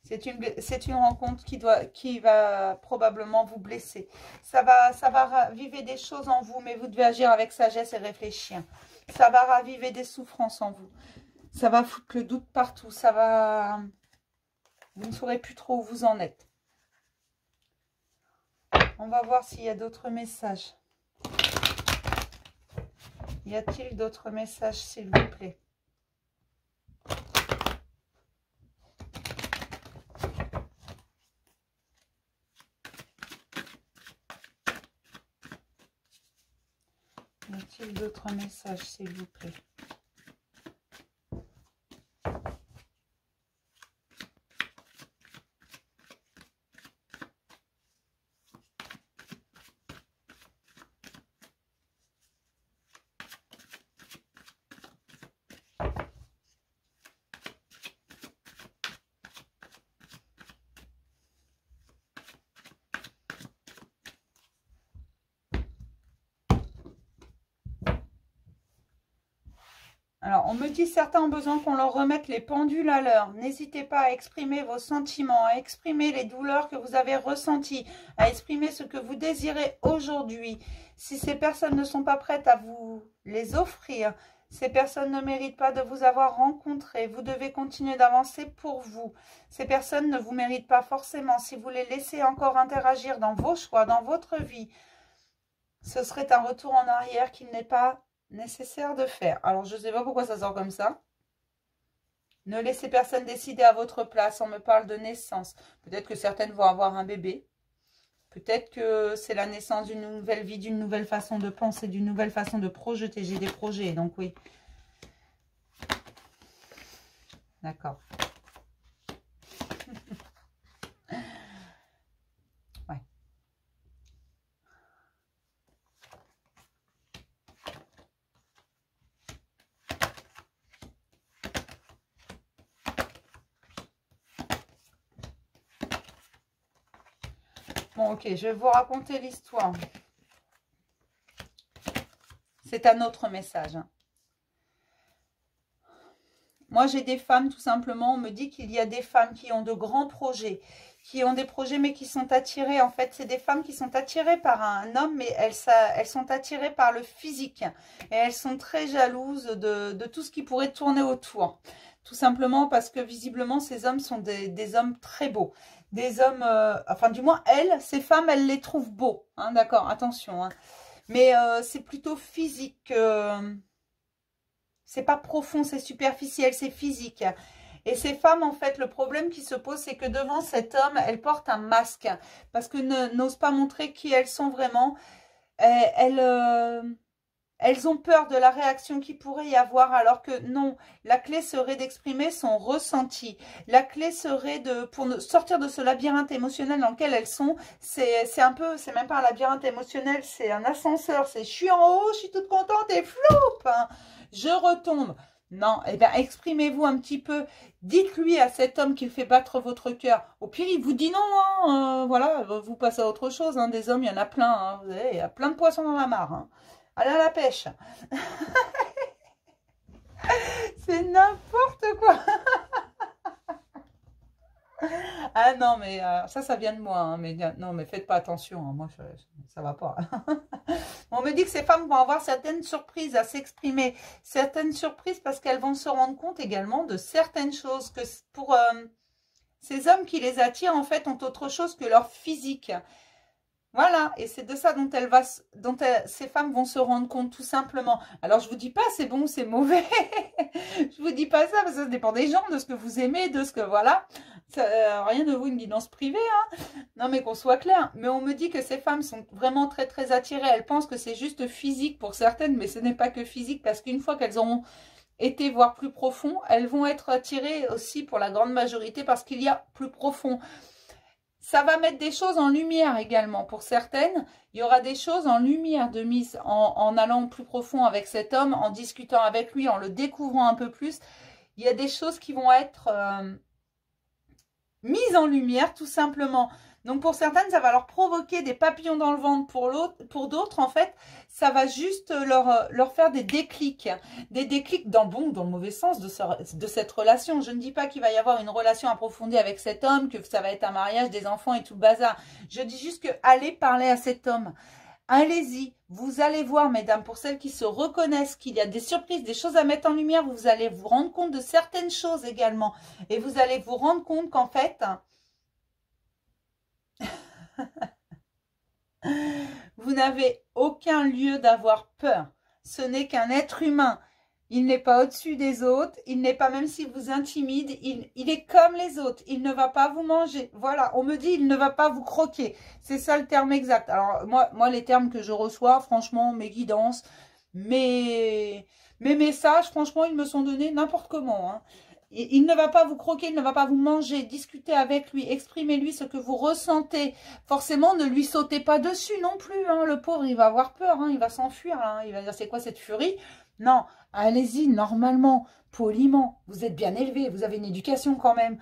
S1: C'est une rencontre qui va probablement vous blesser. Ça va raviver des choses en vous, mais vous devez agir avec sagesse et réfléchir. Ça va raviver des souffrances en vous. Ça va foutre le doute partout. Vous ne saurez plus trop où vous en êtes. On va voir s'il y a d'autres messages. Y a-t-il d'autres messages, s'il vous plaît? Y a-t-il d'autres messages, s'il vous plaît? me dit certains ont besoin qu'on leur remette les pendules à l'heure. N'hésitez pas à exprimer vos sentiments, à exprimer les douleurs que vous avez ressenties, à exprimer ce que vous désirez aujourd'hui. Si ces personnes ne sont pas prêtes à vous les offrir, ces personnes ne méritent pas de vous avoir rencontré. Vous devez continuer d'avancer pour vous. Ces personnes ne vous méritent pas forcément. Si vous les laissez encore interagir dans vos choix, dans votre vie, ce serait un retour en arrière qu'il n'est pas nécessaire de faire. Alors, je ne sais pas pourquoi ça sort comme ça. Ne laissez personne décider à votre place. On me parle de naissance. Peut-être que certaines vont avoir un bébé. Peut-être que c'est la naissance d'une nouvelle vie, d'une nouvelle façon de penser, d'une nouvelle façon de projeter. J'ai des projets, donc oui. D'accord. Ouais. Bon, ok, je vais vous raconter l'histoire. C'est un autre message. Moi, j'ai des femmes, tout simplement, on me dit qu'il y a des femmes qui ont de grands projets, qui ont des projets, mais qui sont attirées. En fait, c'est des femmes qui sont attirées par un homme, mais elles sont attirées par le physique. Et elles sont très jalouses de tout ce qui pourrait tourner autour. Tout simplement parce que, visiblement, ces hommes sont des hommes très beaux. Des hommes, enfin, du moins, ces femmes, elles les trouvent beaux. Hein, d'accord, attention. Hein. Mais c'est plutôt physique. C'est pas profond, c'est superficiel, c'est physique. Et ces femmes, en fait, le problème qui se pose, c'est que devant cet homme, elles portent un masque. Parce que n'osent pas montrer qui elles sont vraiment. Elles ont peur de la réaction qu'il pourrait y avoir, alors que non, la clé serait d'exprimer son ressenti. La clé serait pour sortir de ce labyrinthe émotionnel dans lequel elles sont. C'est même pas un labyrinthe émotionnel, c'est un ascenseur. C'est je suis en haut, je suis toute contente et floup, hein, je retombe. Non, eh bien, exprimez-vous un petit peu. Dites-lui à cet homme qu'il fait battre votre cœur. Au pire, il vous dit non, hein, voilà, vous passez à autre chose. Hein, des hommes, il y en a plein. Hein, vous savez, il y a plein de poissons dans la mare. Hein. Allez à la pêche. C'est n'importe quoi. Ah non, mais ça vient de moi. Hein, mais non, mais faites pas attention. Hein, moi, ça va pas. On me dit que ces femmes vont avoir certaines surprises à s'exprimer. Certaines surprises parce qu'elles vont se rendre compte également de certaines choses. Que pour ces hommes qui les attirent, en fait, ont autre chose que leur physique. Voilà, et c'est de ça dont ces femmes vont se rendre compte tout simplement. Alors, je vous dis pas c'est bon ou c'est mauvais. Je vous dis pas ça parce que ça dépend des gens, de ce que vous aimez, de ce que voilà. Rien de vous une guidance privée, hein. Non, mais qu'on soit clair. Mais on me dit que ces femmes sont vraiment très très attirées. Elles pensent que c'est juste physique pour certaines, mais ce n'est pas que physique parce qu'une fois qu'elles auront été voir plus profond, elles vont être attirées aussi pour la grande majorité parce qu'il y a plus profond. Ça va mettre des choses en lumière également. Pour certaines, il y aura des choses en lumière de mise en allant plus profond avec cet homme, en discutant avec lui, en le découvrant un peu plus. Il y a des choses qui vont être mises en lumière tout simplement. Donc pour certaines, ça va leur provoquer des papillons dans le ventre. Pour d'autres, en fait, ça va juste leur faire des déclics. Des déclics dans le bon ou dans le mauvais sens de cette relation. Je ne dis pas qu'il va y avoir une relation approfondie avec cet homme, que ça va être un mariage, des enfants et tout le bazar. Je dis juste que allez parler à cet homme. Allez-y, vous allez voir, mesdames, pour celles qui se reconnaissent qu'il y a des surprises, des choses à mettre en lumière, vous allez vous rendre compte de certaines choses également. Et vous allez vous rendre compte qu'en fait... Vous n'avez aucun lieu d'avoir peur. Ce n'est qu'un être humain. Il n'est pas au-dessus des autres. Il n'est pas, même s'il vous intimide, il est comme les autres. Il ne va pas vous manger. Voilà, on me dit il ne va pas vous croquer. C'est ça le terme exact. Alors, moi les termes que je reçois, franchement, mes guidances, mes messages, franchement, ils me sont donnés n'importe comment. Hein. Il ne va pas vous croquer, il ne va pas vous manger. Discutez avec lui, exprimez-lui ce que vous ressentez. Forcément, ne lui sautez pas dessus non plus. Hein. Le pauvre, il va avoir peur, hein. Il va s'enfuir. Hein. Il va dire, c'est quoi cette furie? Non, allez-y, normalement, poliment. Vous êtes bien élevé, vous avez une éducation quand même.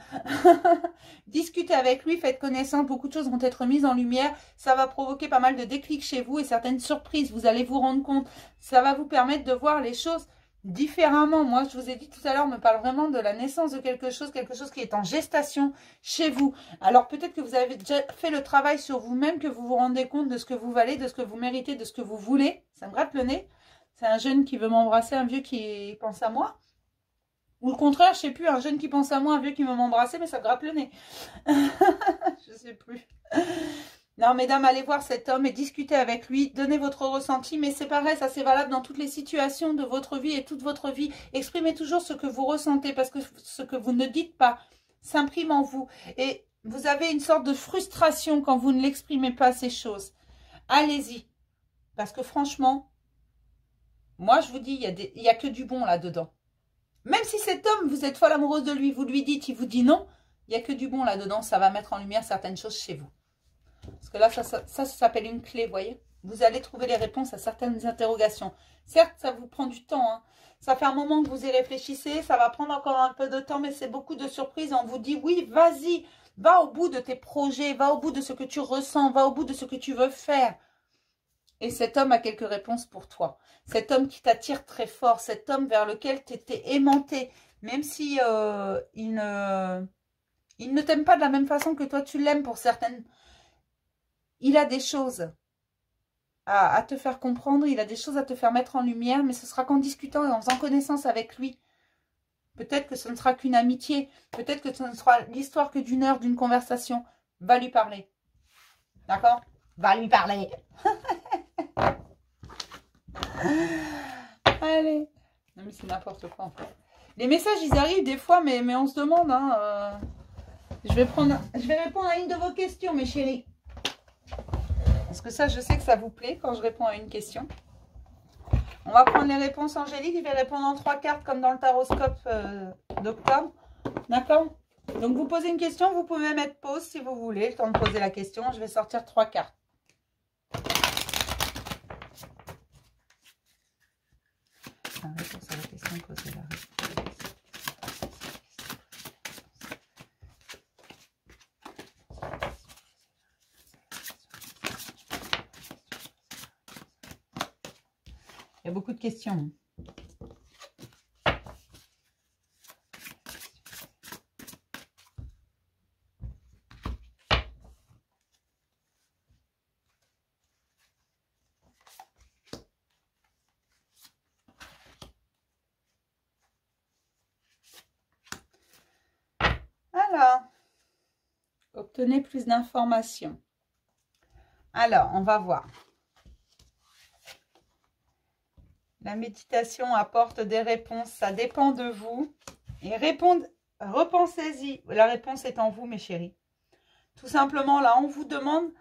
S1: Discutez avec lui, faites connaissance. Beaucoup de choses vont être mises en lumière. Ça va provoquer pas mal de déclics chez vous et certaines surprises. Vous allez vous rendre compte. Ça va vous permettre de voir les choses différemment. Moi, je vous ai dit tout à l'heure, on me parle vraiment de la naissance de quelque chose qui est en gestation chez vous. Alors, peut-être que vous avez déjà fait le travail sur vous-même, que vous vous rendez compte de ce que vous valez, de ce que vous méritez, de ce que vous voulez. Ça me gratte le nez. C'est un jeune qui veut m'embrasser, un vieux qui pense à moi. Ou le contraire, je sais plus, un jeune qui pense à moi, un vieux qui veut m'embrasser, mais ça me gratte le nez. Je sais plus. Non, mesdames, allez voir cet homme et discutez avec lui. Donnez votre ressenti, mais c'est pareil, ça c'est valable dans toutes les situations de votre vie et toute votre vie. Exprimez toujours ce que vous ressentez, parce que ce que vous ne dites pas s'imprime en vous. Et vous avez une sorte de frustration quand vous ne l'exprimez pas, ces choses. Allez-y. Parce que franchement, moi je vous dis, il y a que du bon là-dedans. Même si cet homme, vous êtes folle amoureuse de lui, vous lui dites, il vous dit non, il n'y a que du bon là-dedans, ça va mettre en lumière certaines choses chez vous. Parce que là, ça s'appelle une clé, vous voyez. Vous allez trouver les réponses à certaines interrogations. Certes, ça vous prend du temps. Hein. Ça fait un moment que vous y réfléchissez. Ça va prendre encore un peu de temps, mais c'est beaucoup de surprises. On vous dit, oui, vas-y, va au bout de tes projets, va au bout de ce que tu ressens, va au bout de ce que tu veux faire. Et cet homme a quelques réponses pour toi. Cet homme qui t'attire très fort, cet homme vers lequel tu étais aimanté, même si il ne t'aime pas de la même façon que toi tu l'aimes pour certaines. Il a des choses à te faire comprendre, il a des choses à te faire mettre en lumière, mais ce sera qu'en discutant et en faisant connaissance avec lui. Peut-être que ce ne sera qu'une amitié, peut-être que ce ne sera l'histoire que d'une heure, d'une conversation. Va lui parler. D'accord? Va lui parler. Allez. Non mais c'est n'importe quoi en fait. Les messages ils arrivent des fois, mais on se demande. Hein, je vais répondre à une de vos questions, mes chéris. Parce que ça, je sais que ça vous plaît quand je réponds à une question. On va prendre les réponses angéliques. Je vais répondre en 3 cartes comme dans le taroscope d'octobre. D'accord? Donc, vous posez une question. Vous pouvez mettre pause si vous voulez. Le temps de poser la question. Je vais sortir 3 cartes. La réponse à la question posée. La réponse. Il y a beaucoup de questions. Alors, obtenez plus d'informations. Alors, on va voir. La méditation apporte des réponses, ça dépend de vous. Et repensez-y. La réponse est en vous, mes chéris. Tout simplement, là, on vous demande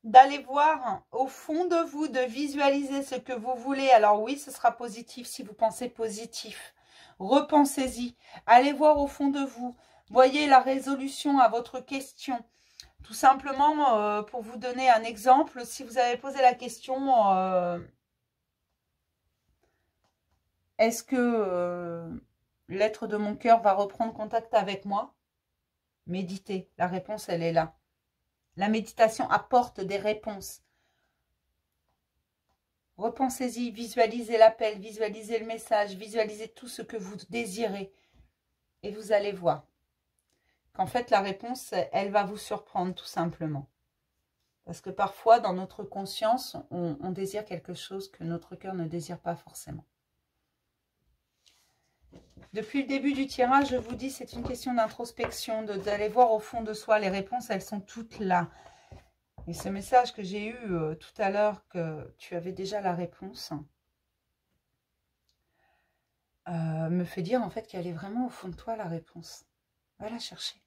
S1: d'aller voir au fond de vous, de visualiser ce que vous voulez. Alors oui, ce sera positif si vous pensez positif. Repensez-y. Allez voir au fond de vous. Voyez la résolution à votre question. Tout simplement, pour vous donner un exemple, si vous avez posé la question... est-ce que l'être de mon cœur va reprendre contact avec moi? Méditez. La réponse, elle est là. La méditation apporte des réponses. Repensez-y, visualisez l'appel, visualisez le message, visualisez tout ce que vous désirez. Et vous allez voir qu'en fait, la réponse, elle va vous surprendre tout simplement. Parce que parfois, dans notre conscience, on désire quelque chose que notre cœur ne désire pas forcément. Depuis le début du tirage, je vous dis, c'est une question d'introspection, d'aller voir au fond de soi. Les réponses, elles sont toutes là. Et ce message que j'ai eu tout à l'heure, que tu avais déjà la réponse, me fait dire en fait qu'elle est vraiment au fond de toi, la réponse. Va la chercher.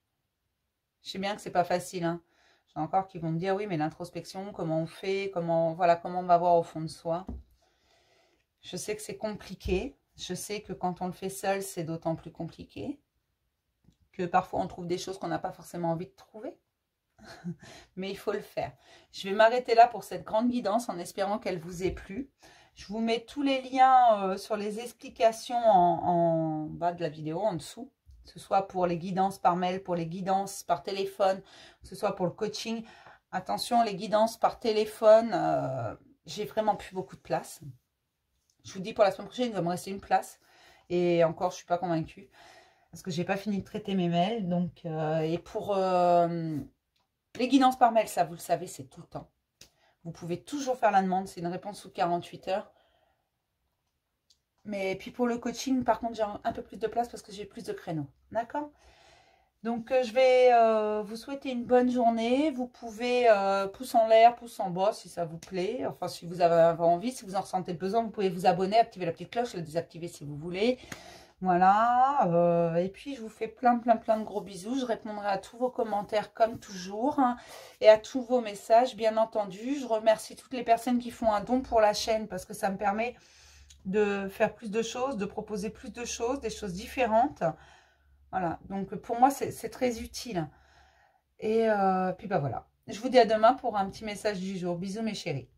S1: Je sais bien que c'est pas facile. Hein. J'ai encore qui vont me dire, oui, mais l'introspection, comment on fait, comment on va voir au fond de soi. Je sais que c'est compliqué. Je sais que quand on le fait seul, c'est d'autant plus compliqué. Que parfois, on trouve des choses qu'on n'a pas forcément envie de trouver. Mais il faut le faire. Je vais m'arrêter là pour cette grande guidance en espérant qu'elle vous ait plu. Je vous mets tous les liens sur les explications en bas de la vidéo, en dessous. Que ce soit pour les guidances par mail, pour les guidances par téléphone, que ce soit pour le coaching. Attention, les guidances par téléphone, j'ai vraiment plus beaucoup de place. Je vous dis, pour la semaine prochaine, il va me rester une place. Et encore, je ne suis pas convaincue. Parce que j'ai pas fini de traiter mes mails. Donc, et pour les guidances par mail, ça, vous le savez, c'est tout le temps. Vous pouvez toujours faire la demande. C'est une réponse sous 48 heures. Mais puis pour le coaching, par contre, j'ai un peu plus de place parce que j'ai plus de créneaux. D'accord? Donc, je vais vous souhaiter une bonne journée. Vous pouvez pouce en l'air, pouce en bas si ça vous plaît. Enfin, si vous avez envie, si vous en ressentez le besoin, vous pouvez vous abonner, activer la petite cloche, la désactiver si vous voulez. Voilà. Et puis, je vous fais plein de gros bisous. Je répondrai à tous vos commentaires comme toujours, hein, et à tous vos messages, bien entendu. Je remercie toutes les personnes qui font un don pour la chaîne parce que ça me permet de faire plus de choses, de proposer plus de choses, des choses différentes. Voilà, donc pour moi, c'est très utile. Et puis, bah voilà. Je vous dis à demain pour un petit message du jour. Bisous mes chéris.